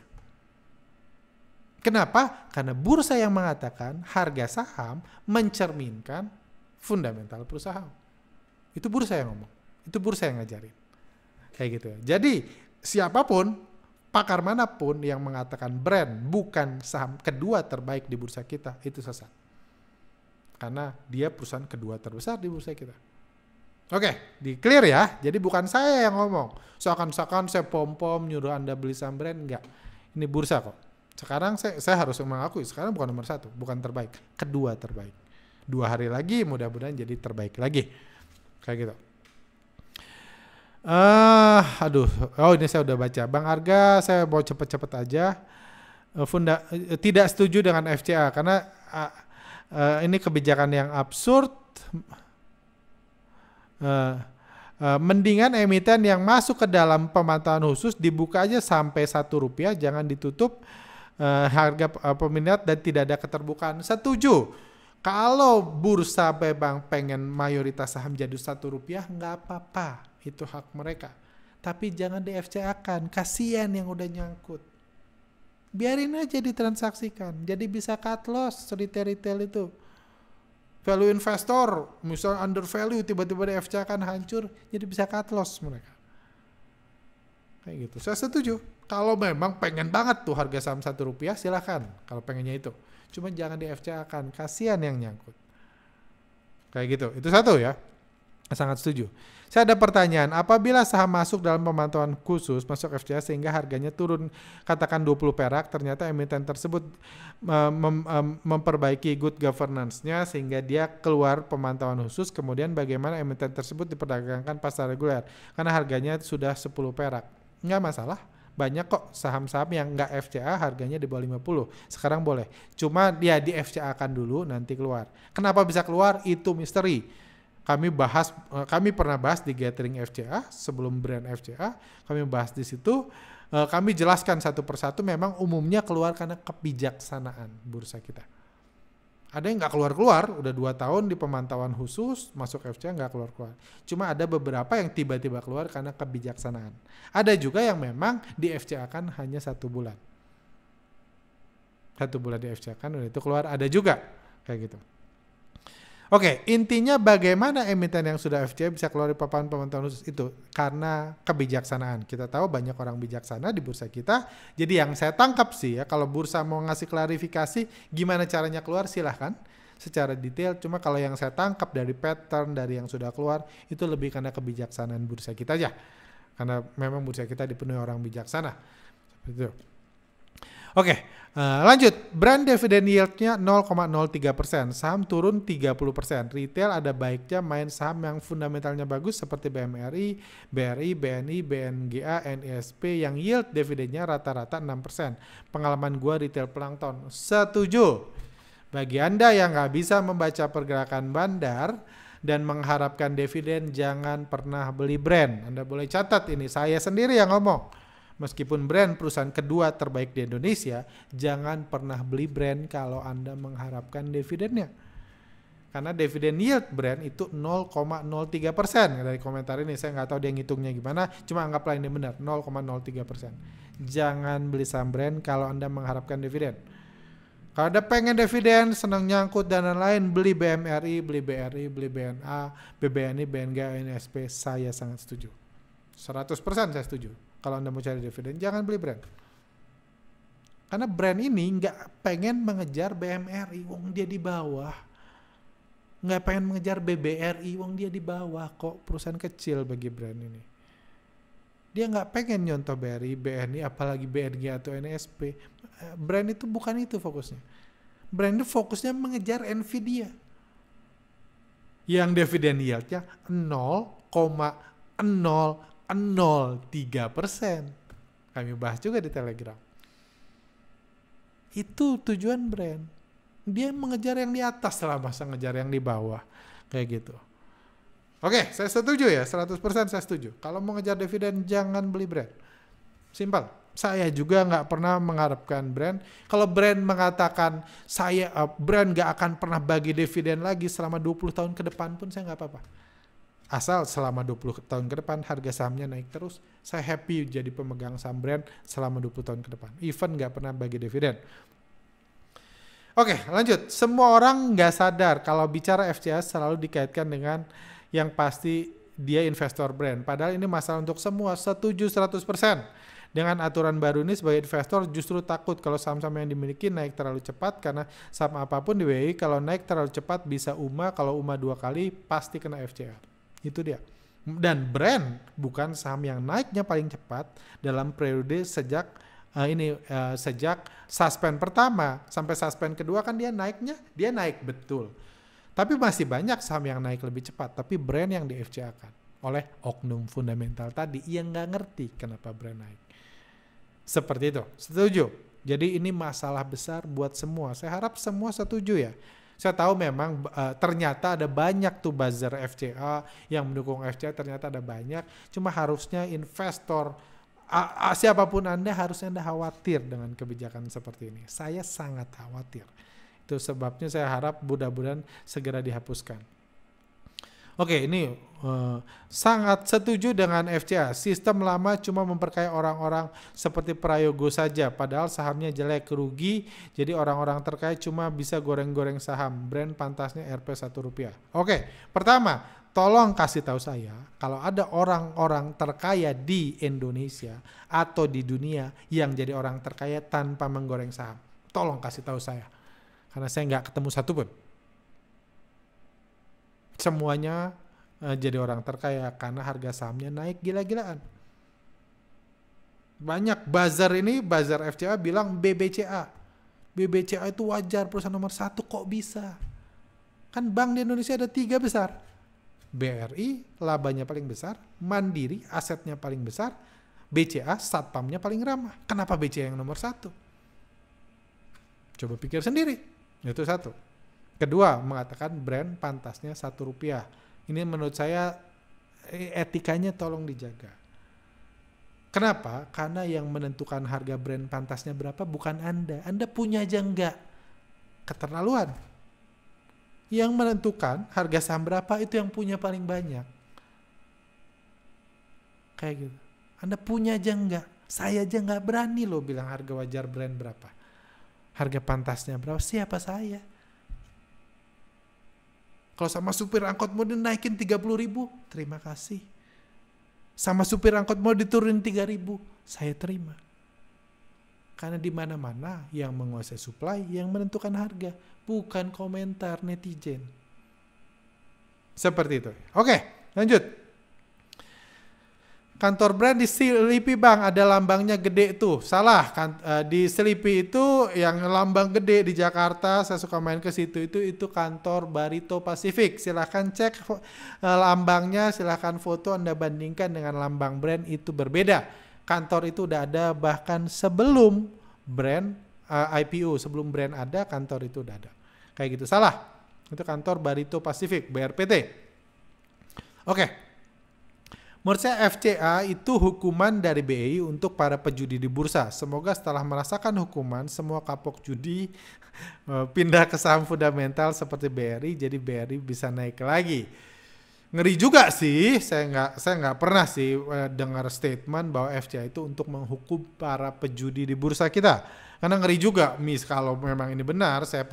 Kenapa? Karena bursa yang mengatakan harga saham mencerminkan fundamental perusahaan. Itu bursa yang ngomong. Itu bursa yang ngajarin. Kayak gitu ya. Jadi siapapun pakar manapun yang mengatakan brand bukan saham kedua terbaik di bursa kita, itu sesat. Karena dia perusahaan kedua terbesar di bursa kita. Oke, di clear ya. Jadi bukan saya yang ngomong. Seakan-akan saya pom-pom nyuruh Anda beli saham brand, enggak. Ini bursa kok. Sekarang saya harus mengakui, sekarang bukan nomor 1, bukan terbaik. Kedua terbaik. 2 hari lagi mudah-mudahan jadi terbaik lagi. Kayak gitu. Ini saya udah baca. Bang Arga, saya mau cepet-cepet aja. Tidak setuju dengan FCA karena ini kebijakan yang absurd. Mendingan emiten yang masuk ke dalam pemantauan khusus dibuka aja sampai Rp1, jangan ditutup harga peminat dan tidak ada keterbukaan. Setuju. Kalau bursa memang pengen mayoritas saham jadi Rp1, nggak apa-apa, itu hak mereka. Tapi jangan di FCA-kan, kasihan yang udah nyangkut. Biarin aja ditransaksikan, jadi bisa cut loss retail itu. Value investor, misalnya under value, tiba-tiba di FCA kan hancur, jadi bisa cut loss mereka. Kayak gitu. Saya setuju. Kalau memang pengen banget tuh harga saham Rp1, silakan. Kalau pengennya itu. Cuma jangan di FCA kan, kasihan yang nyangkut. Kayak gitu. Itu satu ya. Sangat setuju. Saya ada pertanyaan, apabila saham masuk dalam pemantauan khusus, masuk FCA sehingga harganya turun katakan 20 perak, ternyata emiten tersebut memperbaiki good governance-nya sehingga dia keluar pemantauan khusus, kemudian bagaimana emiten tersebut diperdagangkan pasar reguler karena harganya sudah 10 perak. Nggak masalah. Banyak kok saham-saham yang nggak FCA harganya di bawah 50. Sekarang boleh. Cuma dia di FCA kan dulu nanti keluar. Kenapa bisa keluar? Itu misteri. Kami pernah bahas di Gathering FCA sebelum brand FCA. Kami bahas di situ. Kami jelaskan satu persatu memang umumnya keluar karena kebijaksanaan bursa kita. Ada yang nggak keluar-keluar, udah 2 tahun di pemantauan khusus, masuk FCA nggak keluar-keluar. Cuma ada beberapa yang tiba-tiba keluar karena kebijaksanaan. Ada juga yang memang di FCA kan hanya 1 bulan. 1 bulan di FCA kan udah itu keluar, ada juga kayak gitu. Oke, intinya bagaimana emiten yang sudah FCA bisa keluar di paparan pemantauan khusus itu? Karena kebijaksanaan. Kita tahu banyak orang bijaksana di bursa kita. Jadi yang saya tangkap sih ya, kalau bursa mau ngasih klarifikasi gimana caranya keluar silahkan secara detail. Cuma kalau yang saya tangkap dari pattern, dari yang sudah keluar, itu lebih karena kebijaksanaan bursa kita aja. Karena memang bursa kita dipenuhi orang bijaksana. Seperti itu. Oke, lanjut. Brand dividend yield-nya 0,03%, saham turun 30%. Retail ada baiknya main saham yang fundamentalnya bagus seperti BMRI, BRI, BNI, BNGA, NISP yang yield dividennya rata-rata 6%. Pengalaman gua retail plankton. Setuju. Bagi Anda yang nggak bisa membaca pergerakan bandar dan mengharapkan dividen, jangan pernah beli brand. Anda boleh catat ini, saya sendiri yang ngomong. Meskipun brand perusahaan kedua terbaik di Indonesia, jangan pernah beli brand kalau Anda mengharapkan dividennya. Karena dividen yield brand itu 0,03%. Dari komentar ini saya nggak tahu dia ngitungnya gimana, cuma anggaplah ini benar, 0,03%. Jangan beli saham brand kalau Anda mengharapkan dividen. Kalau Anda pengen dividen, senang nyangkut dan lain-lain, beli BMRI, beli BRI, beli BNA, BBNI, BNGA, NSP, saya sangat setuju. 100% saya setuju. Kalau Anda mau cari dividen, jangan beli brand. Karena brand ini nggak pengen mengejar BMRI, wong dia di bawah. Nggak pengen mengejar BBRI, wong dia di bawah kok, perusahaan kecil bagi brand ini. Dia nggak pengen nyontoh BRI, BNI, apalagi BNG atau NSP. Brand itu bukan itu fokusnya. Brand itu fokusnya mengejar Nvidia. Yang dividen yield-nya 0,003%. Kami bahas juga di Telegram. Itu tujuan brand. Dia mengejar yang di atas lah, masa ngejar yang di bawah. Kayak gitu. Oke, saya setuju ya, 100% saya setuju. Kalau mau ngejar dividen, jangan beli brand. Simpel. Saya juga nggak pernah mengharapkan brand. Kalau brand mengatakan brand nggak akan pernah bagi dividen lagi selama 20 tahun ke depan pun saya nggak apa-apa. Asal selama 20 tahun ke depan harga sahamnya naik terus, saya happy jadi pemegang saham brand selama 20 tahun ke depan. Even nggak pernah bagi dividen. Oke, lanjut. Semua orang nggak sadar kalau bicara FCA selalu dikaitkan dengan yang pasti dia investor brand. Padahal ini masalah untuk semua, setuju 100%. Dengan aturan baru ini sebagai investor justru takut kalau saham-saham yang dimiliki naik terlalu cepat, karena saham apapun di BI kalau naik terlalu cepat bisa UMA, kalau UMA 2 kali pasti kena FCA. Itu dia. Dan Brand bukan saham yang naiknya paling cepat dalam periode sejak sejak suspend pertama sampai suspend kedua kan dia naik betul. Tapi masih banyak saham yang naik lebih cepat, tapi Brand yang di FCA-kan oleh oknum fundamental tadi yang nggak ngerti kenapa Brand naik. Seperti itu, setuju? Jadi ini masalah besar buat semua. Saya harap semua setuju ya. Saya tahu memang ternyata ada banyak tuh buzzer FCA yang mendukung FCA, ternyata ada banyak. Cuma harusnya investor, siapapun Anda, harusnya Anda khawatir dengan kebijakan seperti ini. Saya sangat khawatir. Itu sebabnya saya harap mudah-mudahan segera dihapuskan. Oke, ini sangat setuju dengan FCA. Sistem lama cuma memperkaya orang-orang seperti Prayogo saja, padahal sahamnya jelek, rugi. Jadi orang-orang terkaya cuma bisa goreng-goreng saham. Brand pantasnya Rp 1. Oke, pertama, tolong kasih tahu saya kalau ada orang-orang terkaya di Indonesia atau di dunia yang jadi orang terkaya tanpa menggoreng saham. Tolong kasih tahu saya. Karena saya nggak ketemu satu pun. Semuanya jadi orang terkaya karena harga sahamnya naik gila-gilaan. Banyak buzzer FCA bilang BBCA. BBCA itu wajar, perusahaan nomor 1, kok bisa? Kan bank di Indonesia ada 3 besar. BRI labanya paling besar, Mandiri asetnya paling besar, BCA satpamnya paling ramah. Kenapa BCA yang nomor 1? Coba pikir sendiri. Itu satu. Kedua, mengatakan Brand pantasnya Rp 1. Ini menurut saya etikanya tolong dijaga. Kenapa? Karena yang menentukan harga Brand pantasnya berapa bukan Anda. Anda punya aja enggak. Keterlaluan. Yang menentukan harga saham berapa itu yang punya paling banyak. Kayak gitu. Anda punya aja enggak. Saya aja enggak berani loh bilang harga wajar Brand berapa. Harga pantasnya berapa? Siapa saya? Kalau sama supir angkot mau dinaikin 30.000, terima kasih. Sama supir angkot mau diturunin 3.000, saya terima. Karena di mana-mana yang menguasai supply yang menentukan harga, bukan komentar netizen. Seperti itu. Oke, lanjut. Kantor Brand di Selipi Bang, ada lambangnya gede tuh. Salah, di Selipi itu yang lambang gede di Jakarta, saya suka main ke situ, itu kantor Barito Pacific. Silahkan cek lambangnya, silahkan foto, Anda bandingkan dengan lambang Brand, itu berbeda. Kantor itu udah ada bahkan sebelum Brand IPO, sebelum Brand ada, kantor itu udah ada. Kayak gitu, salah. Itu kantor Barito Pacific, BRPT. Oke. Menurut saya FCA itu hukuman dari BI untuk para pejudi di bursa. Semoga setelah merasakan hukuman, semua kapok judi pindah ke saham fundamental seperti BRI, jadi BRI bisa naik lagi. Ngeri juga sih, saya nggak pernah sih dengar statement bahwa FCA itu untuk menghukum para pejudi di bursa kita. Karena ngeri juga, kalau memang ini benar, saya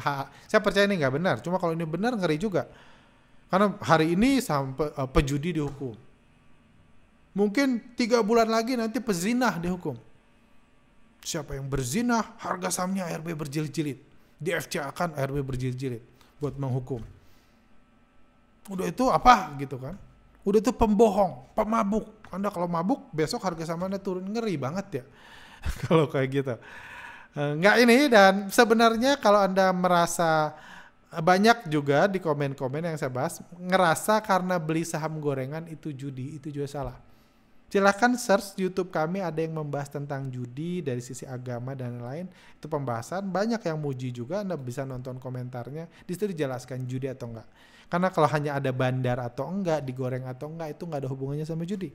percaya ini nggak benar. Cuma kalau ini benar ngeri juga. Karena hari ini sampai pejudi dihukum. Mungkin 3 bulan lagi nanti pezinah dihukum. Siapa yang berzinah, harga sahamnya ARB berjilid-jilid. Di FCA kan ARB berjilid-jilid buat menghukum. Udah itu apa gitu kan? Udah itu pembohong, pemabuk. Anda kalau mabuk, besok harga saham Anda turun, ngeri banget ya. Kalau kayak gitu. Nggak ini, dan sebenarnya kalau Anda merasa, banyak juga di komen-komen yang saya bahas, ngerasa karena beli saham gorengan itu judi, itu juga salah. Silahkan search YouTube kami, ada yang membahas tentang judi dari sisi agama dan lain. Itu pembahasan, banyak yang muji juga, Anda bisa nonton komentarnya. Di situ dijelaskan judi atau enggak. Karena kalau hanya ada bandar atau enggak, digoreng atau enggak, itu enggak ada hubungannya sama judi.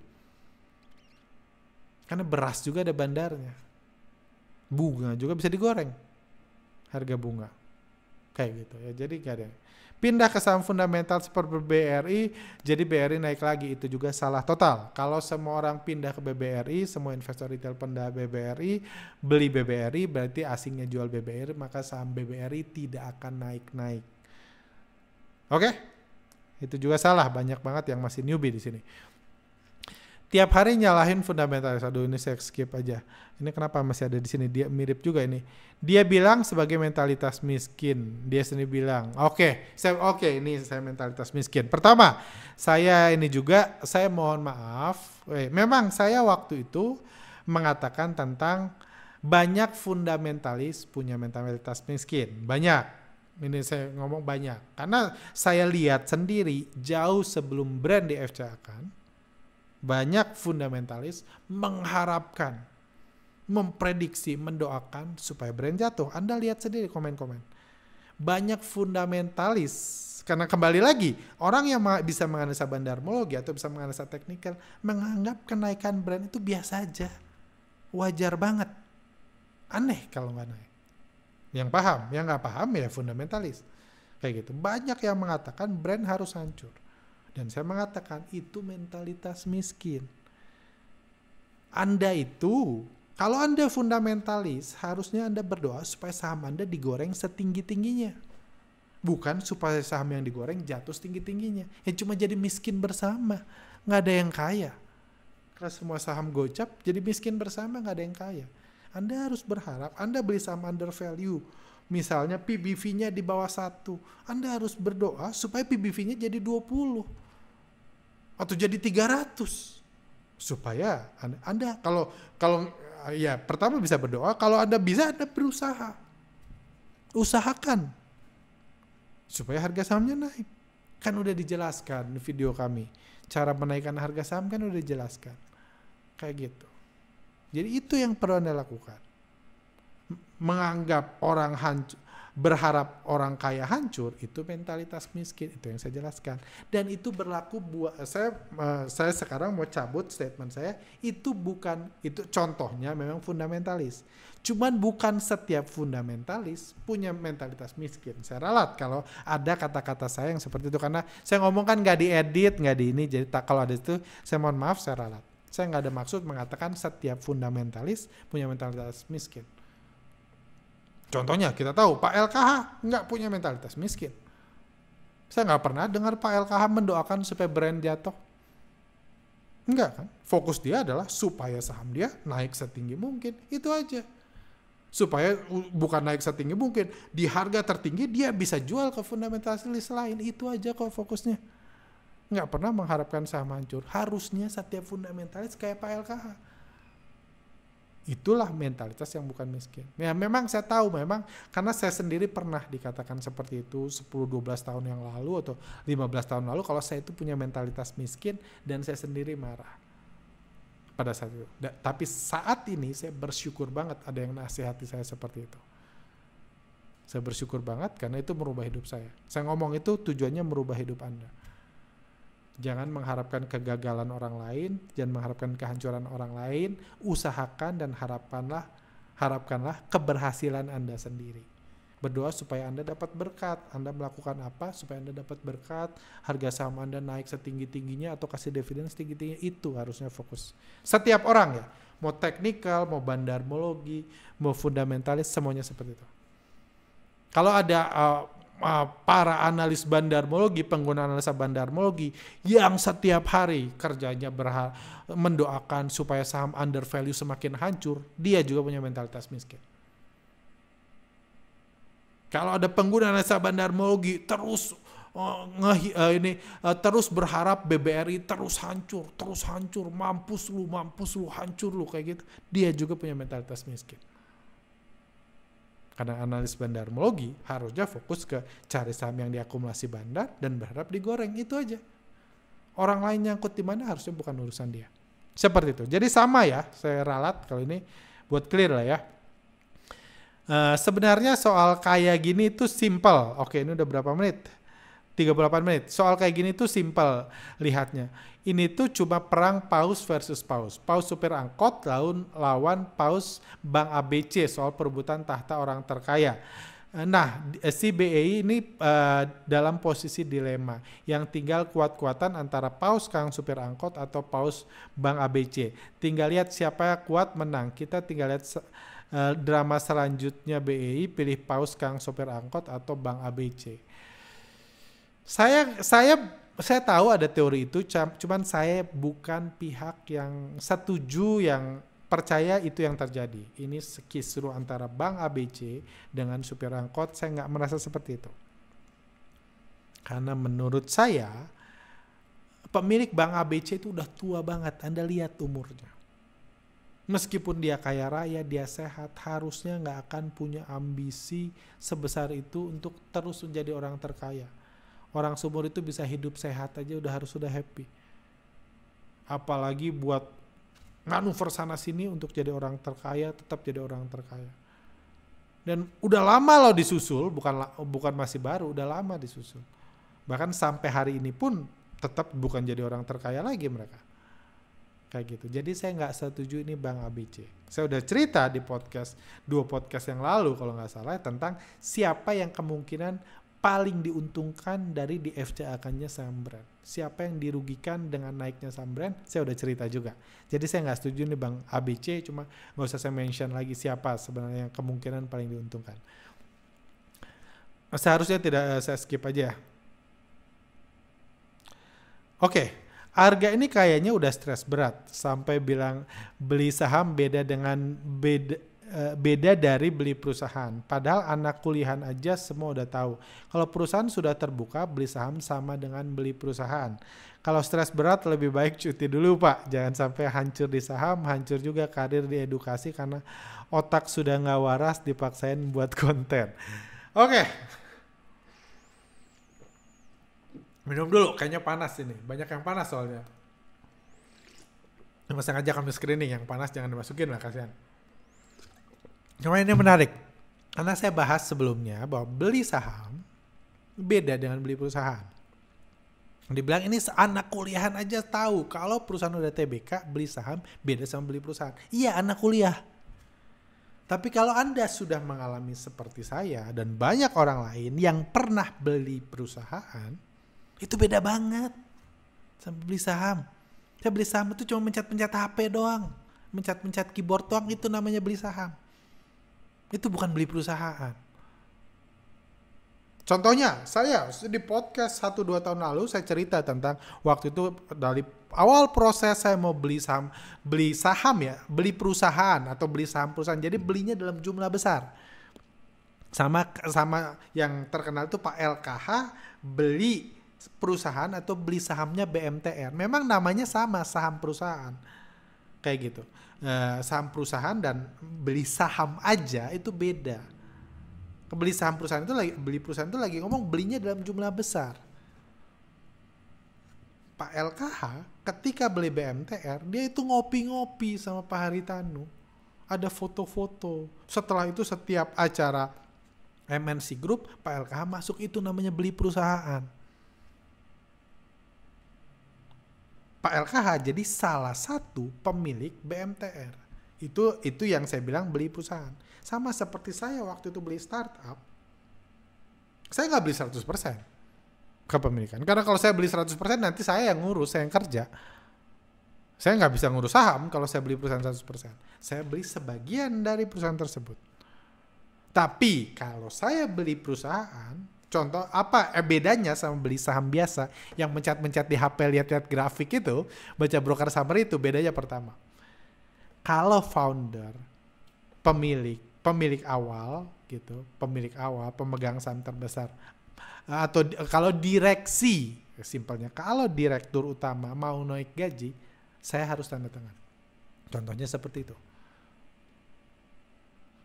Karena beras juga ada bandarnya. Bunga juga bisa digoreng. Harga bunga. Kayak gitu ya, jadi enggak ada. Pindah ke saham fundamental seperti BRI, jadi BRI naik lagi, itu juga salah total. Kalau semua orang pindah ke BBRI, semua investor retail pindah BBRI, beli BBRI, berarti asingnya jual BBRI, maka saham BBRI tidak akan naik-naik. Oke? Itu juga salah, banyak banget yang masih newbie di sini. Tiap hari nyalahin fundamentalis. Aduh, ini saya skip aja. Ini kenapa masih ada di sini? Dia mirip juga ini. Dia bilang sebagai mentalitas miskin. Dia sendiri bilang, oke, ini saya mentalitas miskin. Pertama, saya mohon maaf. Memang saya waktu itu mengatakan tentang banyak fundamentalis punya mentalitas miskin. Banyak. Ini saya ngomong banyak. Karena saya lihat sendiri jauh sebelum brand di FCA-kan, banyak fundamentalis mengharapkan, memprediksi, mendoakan supaya brand jatuh. Anda lihat sendiri komen-komen. Banyak fundamentalis, karena kembali lagi, orang yang bisa menganalisa bandarmologi atau bisa menganalisa teknikal, menganggap kenaikan brand itu biasa aja. Wajar banget. Aneh kalau nggak naik. Yang paham, yang nggak paham ya fundamentalis. Kayak gitu. Banyak yang mengatakan brand harus hancur. Dan saya mengatakan itu mentalitas miskin. Anda itu, kalau Anda fundamentalis, harusnya Anda berdoa supaya saham Anda digoreng setinggi-tingginya. Bukan supaya saham yang digoreng jatuh setinggi-tingginya. Ya cuma jadi miskin bersama. Nggak ada yang kaya. Kalau semua saham gocap, jadi miskin bersama, nggak ada yang kaya. Anda harus berharap, Anda beli saham under value. Misalnya PBV-nya di bawah 1. Anda harus berdoa supaya PBV-nya jadi 20. Atau jadi 300 supaya Anda kalau ya pertama bisa berdoa, kalau Anda bisa Anda berusaha, usahakan supaya harga sahamnya naik. Kan udah dijelaskan di video kami cara menaikkan harga saham, kan udah dijelaskan kayak gitu. Jadi itu yang perlu Anda lakukan. Menganggap orang hancur, berharap orang kaya hancur, itu mentalitas miskin. Itu yang saya jelaskan. Dan itu berlaku buat saya sekarang mau cabut statement saya, itu contohnya memang fundamentalis. Cuman bukan setiap fundamentalis punya mentalitas miskin. Saya ralat kalau ada kata-kata saya yang seperti itu, karena saya ngomong kan nggak diedit, nggak di ini, jadi kalau ada itu saya mohon maaf, saya ralat. Saya nggak ada maksud mengatakan setiap fundamentalis punya mentalitas miskin. Contohnya kita tahu Pak LKH nggak punya mentalitas miskin. Saya nggak pernah dengar Pak LKH mendoakan supaya brand jatuh. Enggak kan? Fokus dia adalah supaya saham dia naik setinggi mungkin. Itu aja. Supaya bukan naik setinggi mungkin, di harga tertinggi dia bisa jual ke fundamentalis lain. Itu aja kok fokusnya. Nggak pernah mengharapkan saham hancur. Harusnya setiap fundamentalis kayak Pak LKH. Itulah mentalitas yang bukan miskin. Ya memang saya tahu, memang karena saya sendiri pernah dikatakan seperti itu 10-12 tahun yang lalu atau 15 tahun lalu, kalau saya itu punya mentalitas miskin, dan saya sendiri marah pada saat itu. Tapi saat ini saya bersyukur banget ada yang nasihati saya seperti itu. Saya bersyukur banget karena itu merubah hidup saya. Saya ngomong itu tujuannya merubah hidup Anda. Jangan mengharapkan kegagalan orang lain, jangan mengharapkan kehancuran orang lain, usahakan dan harapkanlah keberhasilan Anda sendiri. Berdoa supaya Anda dapat berkat. Anda melakukan apa supaya Anda dapat berkat, harga saham Anda naik setinggi-tingginya atau kasih dividen setinggi-tingginya, itu harusnya fokus. Setiap orang ya, mau teknikal, mau bandarmologi, mau fundamentalis, semuanya seperti itu. Kalau ada para analis bandarmologi, pengguna analisa bandarmologi yang setiap hari kerjanya mendoakan supaya saham under value semakin hancur, dia juga punya mentalitas miskin. Kalau ada pengguna analisa bandarmologi terus terus berharap BBRI terus hancur, mampus lu, hancur lu, kayak gitu, dia juga punya mentalitas miskin. Karena analis bandarmologi harusnya fokus ke cari saham yang diakumulasi bandar dan berharap digoreng, itu aja. Orang lain nyangkut di mana harusnya bukan urusan dia. Seperti itu. Jadi sama ya, saya ralat kalau ini buat clear lah ya. Sebenarnya soal kayak gini itu simple. Oke, ini udah berapa menit? 38 menit. Soal kayak gini tuh simple lihatnya. Ini tuh cuma perang paus versus paus. Paus supir angkot lawan paus Bank ABC soal perebutan tahta orang terkaya. Nah, si BEI ini dalam posisi dilema. Yang tinggal kuat-kuatan antara paus Kang supir angkot atau paus Bank ABC. Tinggal lihat siapa yang kuat menang. Kita tinggal lihat drama selanjutnya BEI, pilih paus Kang supir angkot atau Bank ABC. Saya Saya tahu ada teori itu, cuman saya bukan pihak yang setuju, yang percaya itu yang terjadi. Ini kisruh antara Bank ABC dengan supir angkot, saya nggak merasa seperti itu. Karena menurut saya, pemilik Bank ABC itu udah tua banget, Anda lihat umurnya. Meskipun dia kaya raya, dia sehat, harusnya nggak akan punya ambisi sebesar itu untuk terus menjadi orang terkaya. Orang seumur itu bisa hidup sehat aja sudah happy. Apalagi buat manuver sana sini untuk jadi orang terkaya, tetap jadi orang terkaya. Dan udah lama loh disusul, bukan masih baru, udah lama disusul. Bahkan sampai hari ini pun tetap bukan jadi orang terkaya lagi mereka. Kayak gitu. Jadi saya nggak setuju ini Bank ABC. Saya udah cerita di dua podcast yang lalu kalau nggak salah tentang siapa yang kemungkinan paling diuntungkan dari di FCA-kannya saham brand. Siapa yang dirugikan dengan naiknya saham brand, saya udah cerita juga. Jadi saya nggak setuju nih Bank ABC, cuma nggak usah saya mention lagi siapa sebenarnya yang kemungkinan paling diuntungkan. Seharusnya tidak, saya skip aja. Oke, harga ini kayaknya udah stres berat, sampai bilang beli saham beda dari beli perusahaan. Padahal anak kuliahan aja semua udah tahu. Kalau perusahaan sudah terbuka, beli saham sama dengan beli perusahaan. Kalau stres berat lebih baik cuti dulu Pak. Jangan sampai hancur di saham, hancur juga karir di edukasi karena otak sudah nggak waras dipaksain buat konten. Oke. Minum dulu, kayaknya panas ini. Banyak yang panas soalnya. Nggak sengaja kami screening, yang panas jangan dimasukin lah, kasihan. Cuma ini menarik, karena saya bahas sebelumnya bahwa beli saham beda dengan beli perusahaan. Dibilang ini anak kuliahan aja tahu kalau perusahaan udah TBK, beli saham beda sama beli perusahaan. Iya, anak kuliah. Tapi kalau Anda sudah mengalami seperti saya dan banyak orang lain yang pernah beli perusahaan, itu beda banget sama beli saham. Saya beli saham itu cuma mencet-mencet HP doang, mencet-mencet keyboard doang, itu namanya beli saham. Itu bukan beli perusahaan. Contohnya, saya di podcast 1-2 tahun lalu saya cerita tentang waktu itu dari awal proses saya mau beli saham ya, beli perusahaan atau beli saham perusahaan. Jadi belinya dalam jumlah besar. Sama yang terkenal itu Pak LKH beli perusahaan atau beli sahamnya BMTR. Memang namanya sama, saham perusahaan. Kayak gitu. Saham perusahaan dan beli saham aja itu beda. Beli perusahaan itu lagi ngomong belinya dalam jumlah besar. Pak LKH ketika beli BMTR dia itu ngopi-ngopi sama Pak Haritanu. Ada foto-foto. Setelah itu setiap acara MNC Group Pak LKH masuk, itu namanya beli perusahaan. Pak LKH jadi salah satu pemilik BMTR. Itu yang saya bilang beli perusahaan. Sama seperti saya waktu itu beli startup. Saya nggak beli 100% kepemilikan. Karena kalau saya beli 100% nanti saya yang ngurus, saya yang kerja. Saya nggak bisa ngurus saham kalau saya beli perusahaan 100%. Saya beli sebagian dari perusahaan tersebut. Tapi kalau saya beli perusahaan, contoh apa bedanya sama beli saham biasa yang mencet-mencet di HP, lihat-lihat grafik itu, baca broker summary itu bedanya pertama. Kalau founder, pemilik awal gitu, pemegang saham terbesar, atau kalau direksi, simpelnya kalau direktur utama mau naik gaji, saya harus tanda tangan. Contohnya seperti itu.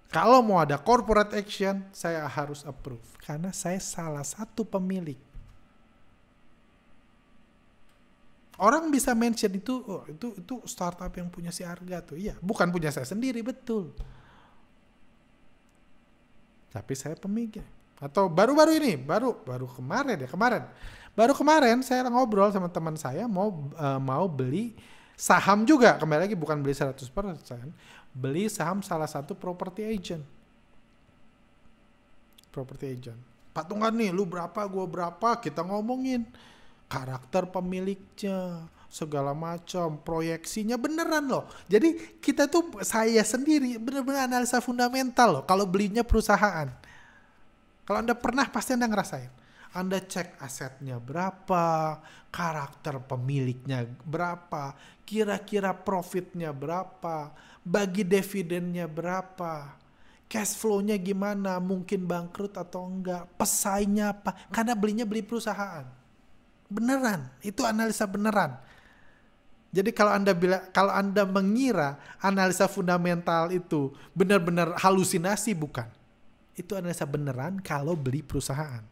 Kalau mau ada corporate action, saya harus approve. Karena saya salah satu pemilik. Orang bisa mention itu, oh, itu startup yang punya si Arga tuh. Iya, bukan punya saya sendiri, betul. Tapi saya pemilik. Atau baru-baru ini, baru kemarin saya ngobrol sama teman saya mau beli saham juga, kembali lagi bukan beli 100%. Beli saham salah satu property agent. Patungan nih, lu berapa, gua berapa, kita ngomongin karakter pemiliknya, segala macam, proyeksinya beneran loh. Jadi kita tuh, saya sendiri bener-bener analisa fundamental loh kalau belinya perusahaan. Kalau Anda pernah pasti Anda ngerasain. Anda cek asetnya berapa, karakter pemiliknya berapa, kira-kira profitnya berapa, bagi dividennya berapa, cash flow-nya gimana, mungkin bangkrut atau enggak, pesaingnya apa, karena beli perusahaan. Beneran, itu analisa beneran. Jadi kalau Anda mengira analisa fundamental itu benar-benar halusinasi, bukan. Itu analisa beneran kalau beli perusahaan.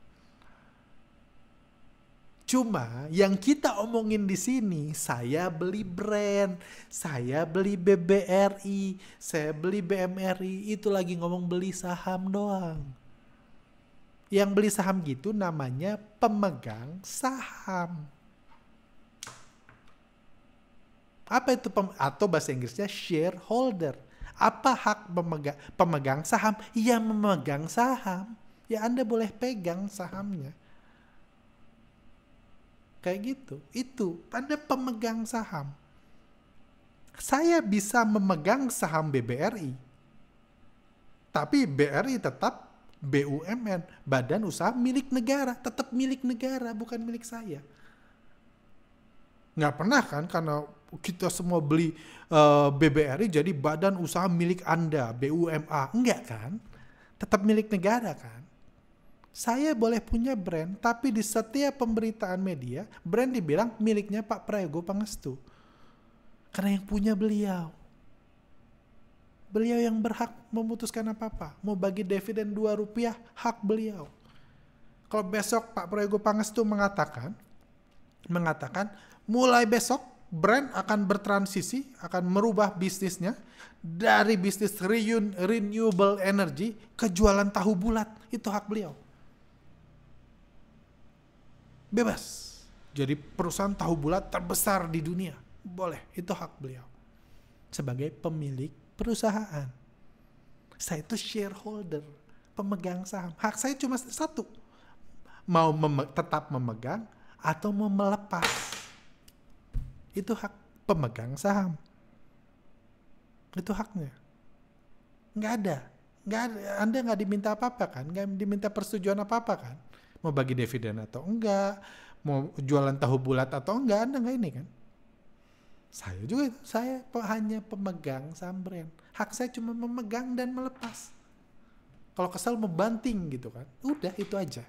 Cuma yang kita omongin di sini, saya beli brand, saya beli BBRI, saya beli BMRI, itu lagi ngomong beli saham doang. Yang beli saham gitu namanya pemegang saham. Apa itu atau bahasa Inggrisnya shareholder. Apa hak pemegang saham? Ya memegang saham. Ya Anda boleh pegang sahamnya. Kayak gitu. Itu Anda pemegang saham. Saya bisa memegang saham BBRI. Tapi BRI tetap BUMN, badan usaha milik negara. Tetap milik negara, bukan milik saya. Nggak pernah kan karena kita semua beli BBRI jadi badan usaha milik Anda, BUMA. Enggak kan? Tetap milik negara kan? Saya boleh punya brand, tapi di setiap pemberitaan media, brand dibilang miliknya Pak Prayogo Pangestu. Karena yang punya beliau. Beliau yang berhak memutuskan apa-apa. Mau bagi dividen Rp2, hak beliau. Kalau besok Pak Prayogo Pangestu mengatakan, mulai besok brand akan bertransisi, akan merubah bisnisnya dari bisnis renewable energy ke jualan tahu bulat. Itu hak beliau. Bebas. Jadi perusahaan tahu bulat terbesar di dunia. Boleh, itu hak beliau. Sebagai pemilik perusahaan. Saya itu shareholder, pemegang saham. Hak saya cuma satu. Mau tetap memegang atau mau melepas. Itu hak pemegang saham. Itu haknya. Nggak ada. Anda nggak diminta apa-apa kan? Nggak diminta persetujuan apa-apa kan? Mau bagi dividen atau enggak? Mau jualan tahu bulat atau enggak? Anda nggak ini kan? Saya juga itu. Saya hanya pemegang saham brand. Hak saya cuma memegang dan melepas. Kalau kesal membanting gitu kan. Udah itu aja.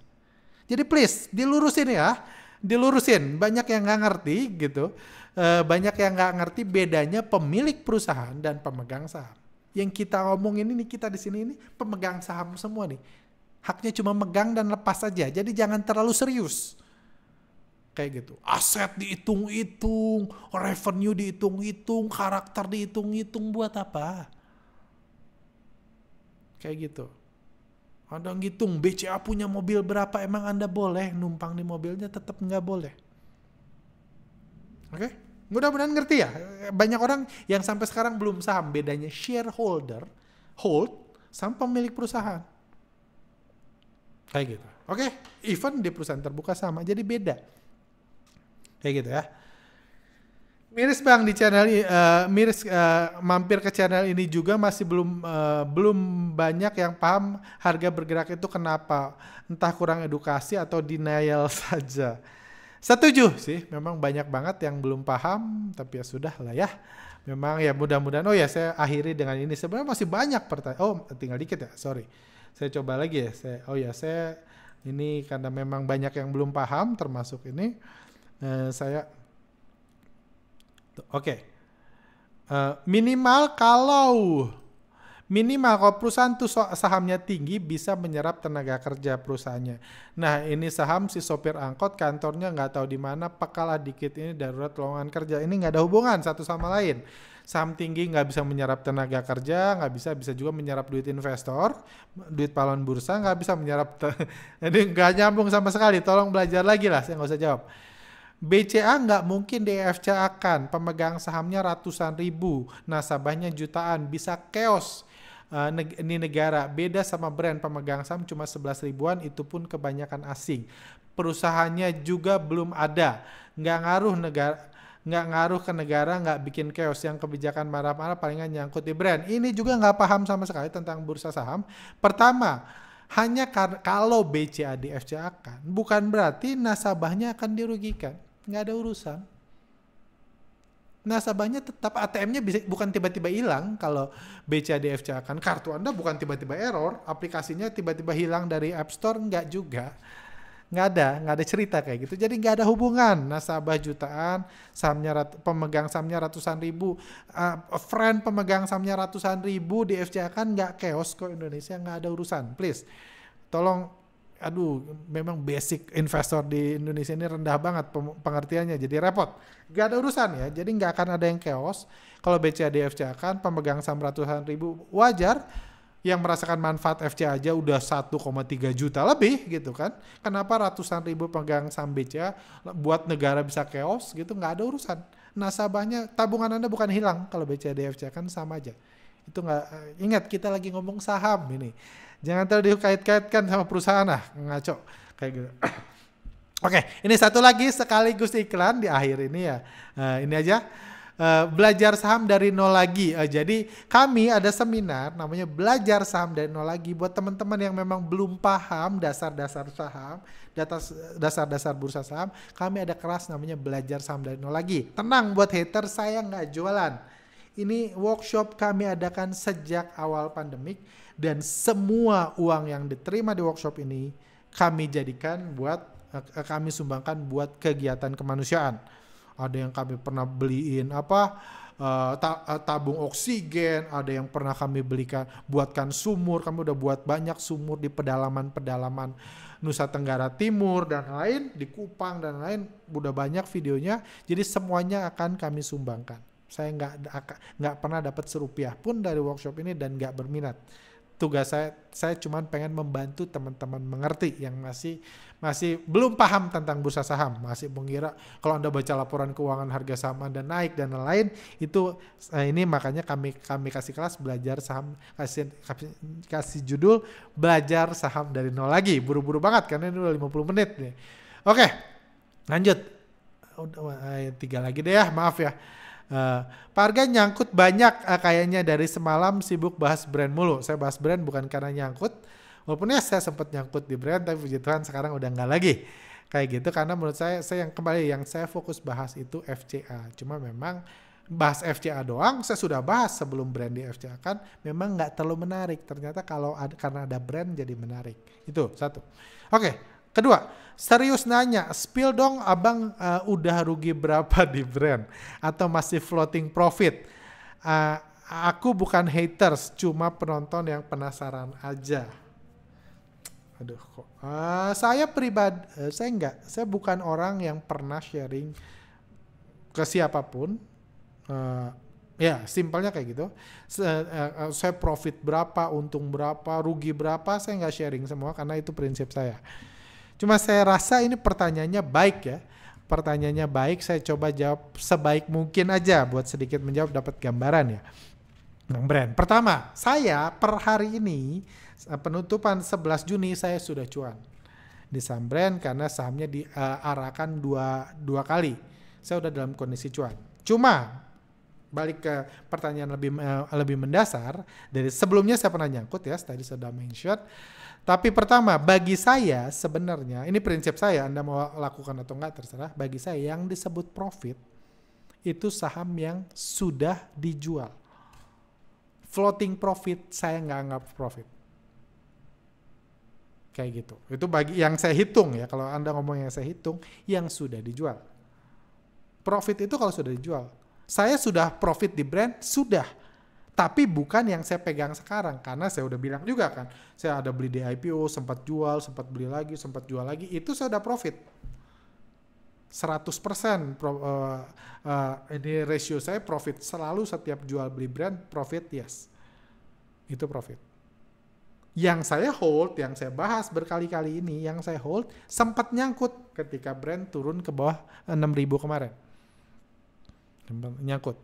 Jadi please dilurusin ya. Dilurusin. Banyak yang nggak ngerti gitu. Banyak yang nggak ngerti bedanya pemilik perusahaan dan pemegang saham. Yang kita ngomongin ini, kita di sini ini pemegang saham semua nih. Haknya cuma megang dan lepas aja. Jadi jangan terlalu serius. Kayak gitu. Aset dihitung-hitung, revenue dihitung-hitung, karakter dihitung-hitung, buat apa? Kayak gitu. Anda ngitung BCA punya mobil berapa, emang Anda boleh numpang di mobilnya? Tetap nggak boleh. Oke? Mudah-mudahan ngerti ya. Banyak orang yang sampai sekarang belum paham bedanya shareholder, hold, sama pemilik perusahaan. Kayak gitu. Oke? Even di perusahaan terbuka sama, jadi beda. Kayak gitu ya. Miris bang di channel mampir ke channel ini juga masih belum banyak yang paham harga bergerak itu kenapa, entah kurang edukasi atau denial saja. Setuju sih, memang banyak banget yang belum paham, tapi ya sudah lah ya. Memang ya mudah-mudahan. Oh ya, saya akhiri dengan ini. Sebenarnya masih banyak pertanyaan. Oh tinggal dikit ya, sorry. Saya coba lagi ya. Saya ini karena memang banyak yang belum paham, termasuk ini saya. Oke. Minimal kalau perusahaan tuh sahamnya tinggi bisa menyerap tenaga kerja perusahaannya. Nah ini saham si sopir angkot kantornya nggak tahu di mana, pekalah dikit ini darurat lowongan kerja. Ini nggak ada hubungan satu sama lain. Saham tinggi nggak bisa menyerap tenaga kerja, bisa juga menyerap duit investor, duit pahlawan bursa, nggak bisa menyerap. Ini nggak nyambung sama sekali. Tolong belajar lagi lah, saya nggak usah jawab. BCA nggak mungkin di-FCA-kan, pemegang sahamnya ratusan ribu, nasabahnya jutaan, bisa chaos. Ini negara, beda sama brand pemegang saham cuma 11 ribuan, itu pun kebanyakan asing. Perusahaannya juga belum ada, nggak ngaruh ke negara, nggak bikin chaos. Yang kebijakan marah-marah palingan nyangkut di brand. Ini juga nggak paham sama sekali tentang bursa saham. Pertama, Hanya karena kalau BCA di FCA kan, bukan berarti nasabahnya akan dirugikan. Nggak ada urusan. Nasabahnya tetap, ATM-nya bisa, bukan tiba-tiba hilang kalau BCA di FCA kan. Kartu Anda bukan tiba-tiba error, aplikasinya tiba-tiba hilang dari App Store, nggak juga. Nggak ada cerita kayak gitu. Jadi nggak ada hubungan. Nasabah jutaan, pemegang sahamnya ratusan ribu, friend pemegang sahamnya ratusan ribu di FCA kan nggak chaos kok Indonesia, nggak ada urusan. Please, tolong, memang basic investor di Indonesia ini rendah banget pengertiannya, jadi repot. Nggak ada urusan ya, jadi nggak akan ada yang chaos. Kalau BCA di FCA kan pemegang saham ratusan ribu, wajar. Yang merasakan manfaat FCA aja udah 1,3 juta lebih gitu kan. Kenapa ratusan ribu pemegang saham BCA buat negara bisa chaos gitu, nggak ada urusan. Nasabahnya, tabungan Anda bukan hilang kalau BCA di FCA kan sama aja. Itu nggak, ingat kita lagi ngomong saham ini. Jangan terlalu dikait-kaitkan sama perusahaan ngaco kayak gitu. Oke, ini satu lagi sekaligus iklan di akhir ini ya. Ini aja. Belajar saham dari nol lagi. Jadi kami ada seminar namanya belajar saham dari nol lagi buat teman-teman yang memang belum paham dasar-dasar saham, dasar-dasar bursa saham. Kami ada kelas namanya belajar saham dari nol lagi. Tenang buat hater, saya nggak jualan. Ini workshop kami adakan sejak awal pandemik dan semua uang yang diterima di workshop ini kami jadikan buat, kami sumbangkan buat kegiatan kemanusiaan. Ada yang kami pernah beliin tabung oksigen, ada yang pernah kami buatkan sumur, kami udah buat banyak sumur di pedalaman-pedalaman Nusa Tenggara Timur dan lain, di Kupang dan lain, udah banyak videonya. Jadi semuanya akan kami sumbangkan. Saya nggak pernah dapat serupiah pun dari workshop ini dan nggak berminat. Tugas saya cuma pengen membantu teman-teman mengerti yang masih belum paham tentang bursa saham, masih mengira kalau Anda baca laporan keuangan harga saham Anda naik dan lain-lain itu, ini makanya kami kasih kelas belajar saham, kasih judul belajar saham dari nol lagi. Buru-buru banget karena ini udah 50 menit nih. Oke, lanjut. Udah 3 lagi deh ya, maaf ya. Pak Arga nyangkut banyak kayaknya dari semalam sibuk bahas brand mulu. Saya bahas brand bukan karena nyangkut, walaupun ya saya sempat nyangkut di brand, tapi puji Tuhan sekarang udah nggak lagi kayak gitu, karena menurut saya yang saya fokus bahas itu FCA. Cuma memang bahas FCA doang, saya sudah bahas sebelum brand di FCA kan memang nggak terlalu menarik. Ternyata karena ada brand jadi menarik. Itu satu. Oke, kedua, serius nanya, spill dong abang udah rugi berapa di brand atau masih floating profit? Aku bukan haters, cuma penonton yang penasaran aja. Aduh kok. Saya pribadi, saya bukan orang yang pernah sharing ke siapapun. Ya simpelnya kayak gitu. Saya profit berapa, untung berapa, rugi berapa, saya nggak sharing semua karena itu prinsip saya. Cuma saya rasa ini pertanyaannya baik ya. Pertanyaannya baik, saya coba jawab sebaik mungkin aja buat sedikit menjawab dapat gambaran ya. Brand. Pertama, saya per hari ini penutupan 11 Juni saya sudah cuan di saham brand karena sahamnya diarahkan dua kali. Saya udah dalam kondisi cuan. Cuma balik ke pertanyaan lebih mendasar, dari sebelumnya saya pernah nyangkut ya, tadi sudah mention. Tapi pertama, bagi saya sebenarnya, ini prinsip saya, Anda mau lakukan atau enggak terserah, bagi saya yang disebut profit itu saham yang sudah dijual. Floating profit saya nggak anggap profit. Kayak gitu. Itu bagi yang saya hitung ya, kalau Anda ngomong yang saya hitung, yang sudah dijual. Profit itu kalau sudah dijual. Saya sudah profit di brand, sudah. Tapi bukan yang saya pegang sekarang, karena saya udah bilang juga kan, saya ada beli di IPO, sempat jual, sempat beli lagi, sempat jual lagi, itu saya udah profit. 100% ini ratio saya profit, selalu setiap jual beli brand, profit yes. Itu profit. Yang saya hold, yang saya bahas berkali-kali ini, yang saya hold, sempat nyangkut ketika brand turun ke bawah 6.000 kemarin. Nyangkut.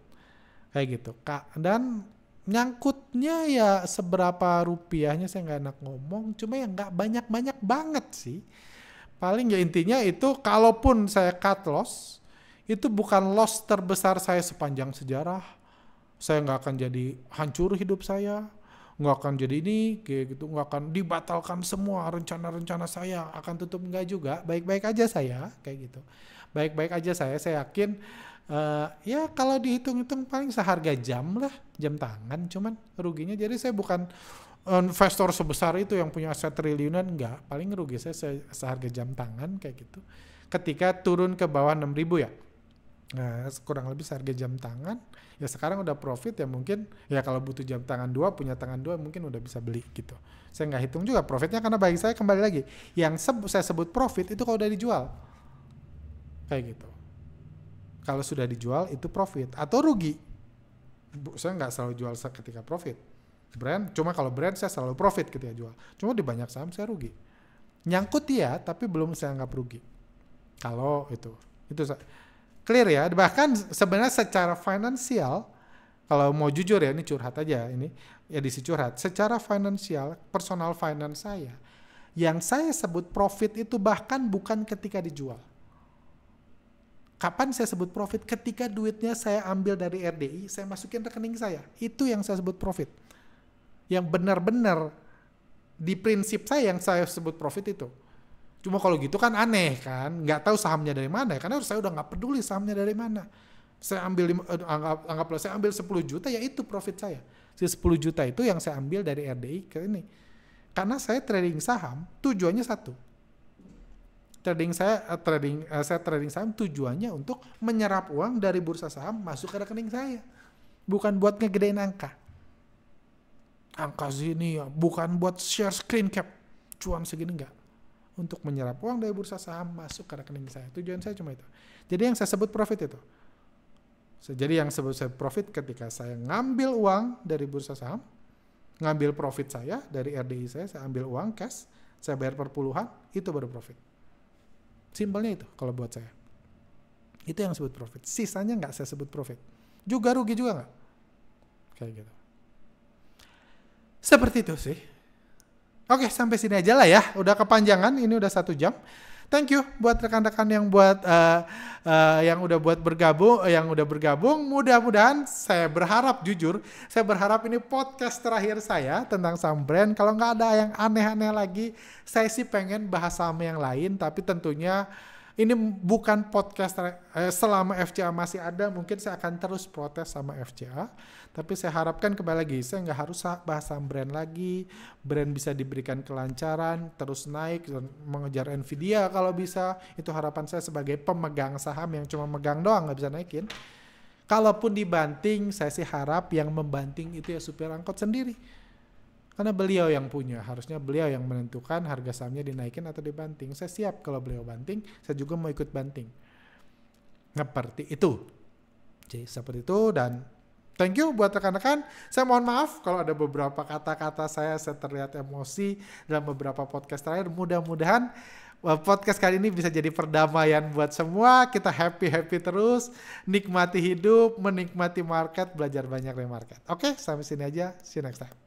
Kayak gitu. Dan nyangkutnya ya seberapa rupiahnya saya nggak enak ngomong, cuma ya nggak banyak-banyak banget sih. Paling ya intinya itu kalaupun saya cut loss, itu bukan loss terbesar saya sepanjang sejarah. Saya nggak akan jadi hancur hidup saya. nggak akan jadi ini kayak gitu, nggak akan dibatalkan semua rencana-rencana saya akan tutup, nggak juga, baik-baik aja saya kayak gitu, baik-baik aja saya yakin. Ya kalau dihitung-hitung paling seharga jam lah, jam tangan cuman ruginya. Jadi saya bukan investor sebesar itu yang punya aset triliunan, enggak, paling rugi saya seharga jam tangan kayak gitu. Ketika turun ke bawah 6.000 ya, nah, kurang lebih seharga jam tangan. Ya sekarang udah profit ya, mungkin ya kalau butuh jam tangan 2, punya tangan 2 mungkin udah bisa beli gitu. Saya nggak hitung juga profitnya, karena bagi saya kembali lagi, yang saya sebut profit itu kalau udah dijual kayak gitu. Kalau sudah dijual itu profit atau rugi. Saya nggak selalu jual ketika profit. Brand, cuma kalau brand saya selalu profit ketika jual. Cuma di banyak saham saya rugi. Nyangkut ya, tapi belum saya anggap rugi. Kalau itu clear ya. Bahkan sebenarnya secara finansial, kalau mau jujur ya, ini curhat aja, ini edisi curhat. Secara finansial, personal finance saya, yang saya sebut profit itu bahkan bukan ketika dijual. Kapan saya sebut profit? Ketika duitnya saya ambil dari RDI, saya masukin rekening saya. Itu yang saya sebut profit. Yang benar-benar di prinsip saya yang saya sebut profit itu. Cuma kalau gitu kan aneh kan, nggak tahu sahamnya dari mana, karena saya udah nggak peduli sahamnya dari mana. Saya ambil, anggaplah saya ambil 10 juta, ya itu profit saya. Si 10 juta itu yang saya ambil dari RDI ke ini. Karena saya trading saham, tujuannya satu. Saya trading saham tujuannya untuk menyerap uang dari bursa saham masuk ke rekening saya. Bukan buat ngegedein angka. Angka sini ya, bukan buat share screen cap. Cuan segini enggak. Untuk menyerap uang dari bursa saham masuk ke rekening saya. Tujuan saya cuma itu. Jadi yang saya sebut profit itu. Jadi yang sebut saya profit ketika saya ngambil uang dari bursa saham, ngambil profit saya dari RDI saya ambil uang cash, saya bayar per puluhan, itu baru profit. Simpelnya itu kalau buat saya. Itu yang sebut profit. Sisanya nggak saya sebut profit. Juga rugi juga nggak. Kayak gitu. Seperti itu sih. Oke, sampai sini aja lah ya. Udah kepanjangan, ini udah 1 jam. Thank you buat rekan-rekan yang udah bergabung. Mudah-mudahan, saya berharap jujur, saya berharap ini podcast terakhir saya tentang saham brand. Kalau nggak ada yang aneh-aneh lagi, saya sih pengen bahas saham yang lain, tapi tentunya ini bukan podcast selama FCA masih ada, mungkin saya akan terus protes sama FCA. Tapi saya harapkan kembali lagi, saya nggak harus bahas saham brand lagi. Brand bisa diberikan kelancaran, terus naik, dan mengejar Nvidia kalau bisa. Itu harapan saya sebagai pemegang saham yang cuma megang doang, nggak bisa naikin. Kalaupun dibanting, saya sih harap yang membanting itu ya supir angkot sendiri. Karena beliau yang punya, harusnya beliau yang menentukan harga sahamnya dinaikin atau dibanting. Saya siap kalau beliau banting, saya juga mau ikut banting. Seperti itu. Jadi seperti itu, dan thank you buat rekan-rekan. Saya mohon maaf kalau ada beberapa kata-kata saya terlihat emosi dalam beberapa podcast terakhir. Mudah-mudahan podcast kali ini bisa jadi perdamaian buat semua. Kita happy terus, nikmati hidup, menikmati market, belajar banyak dari market. Oke, sampai sini aja. See you next time.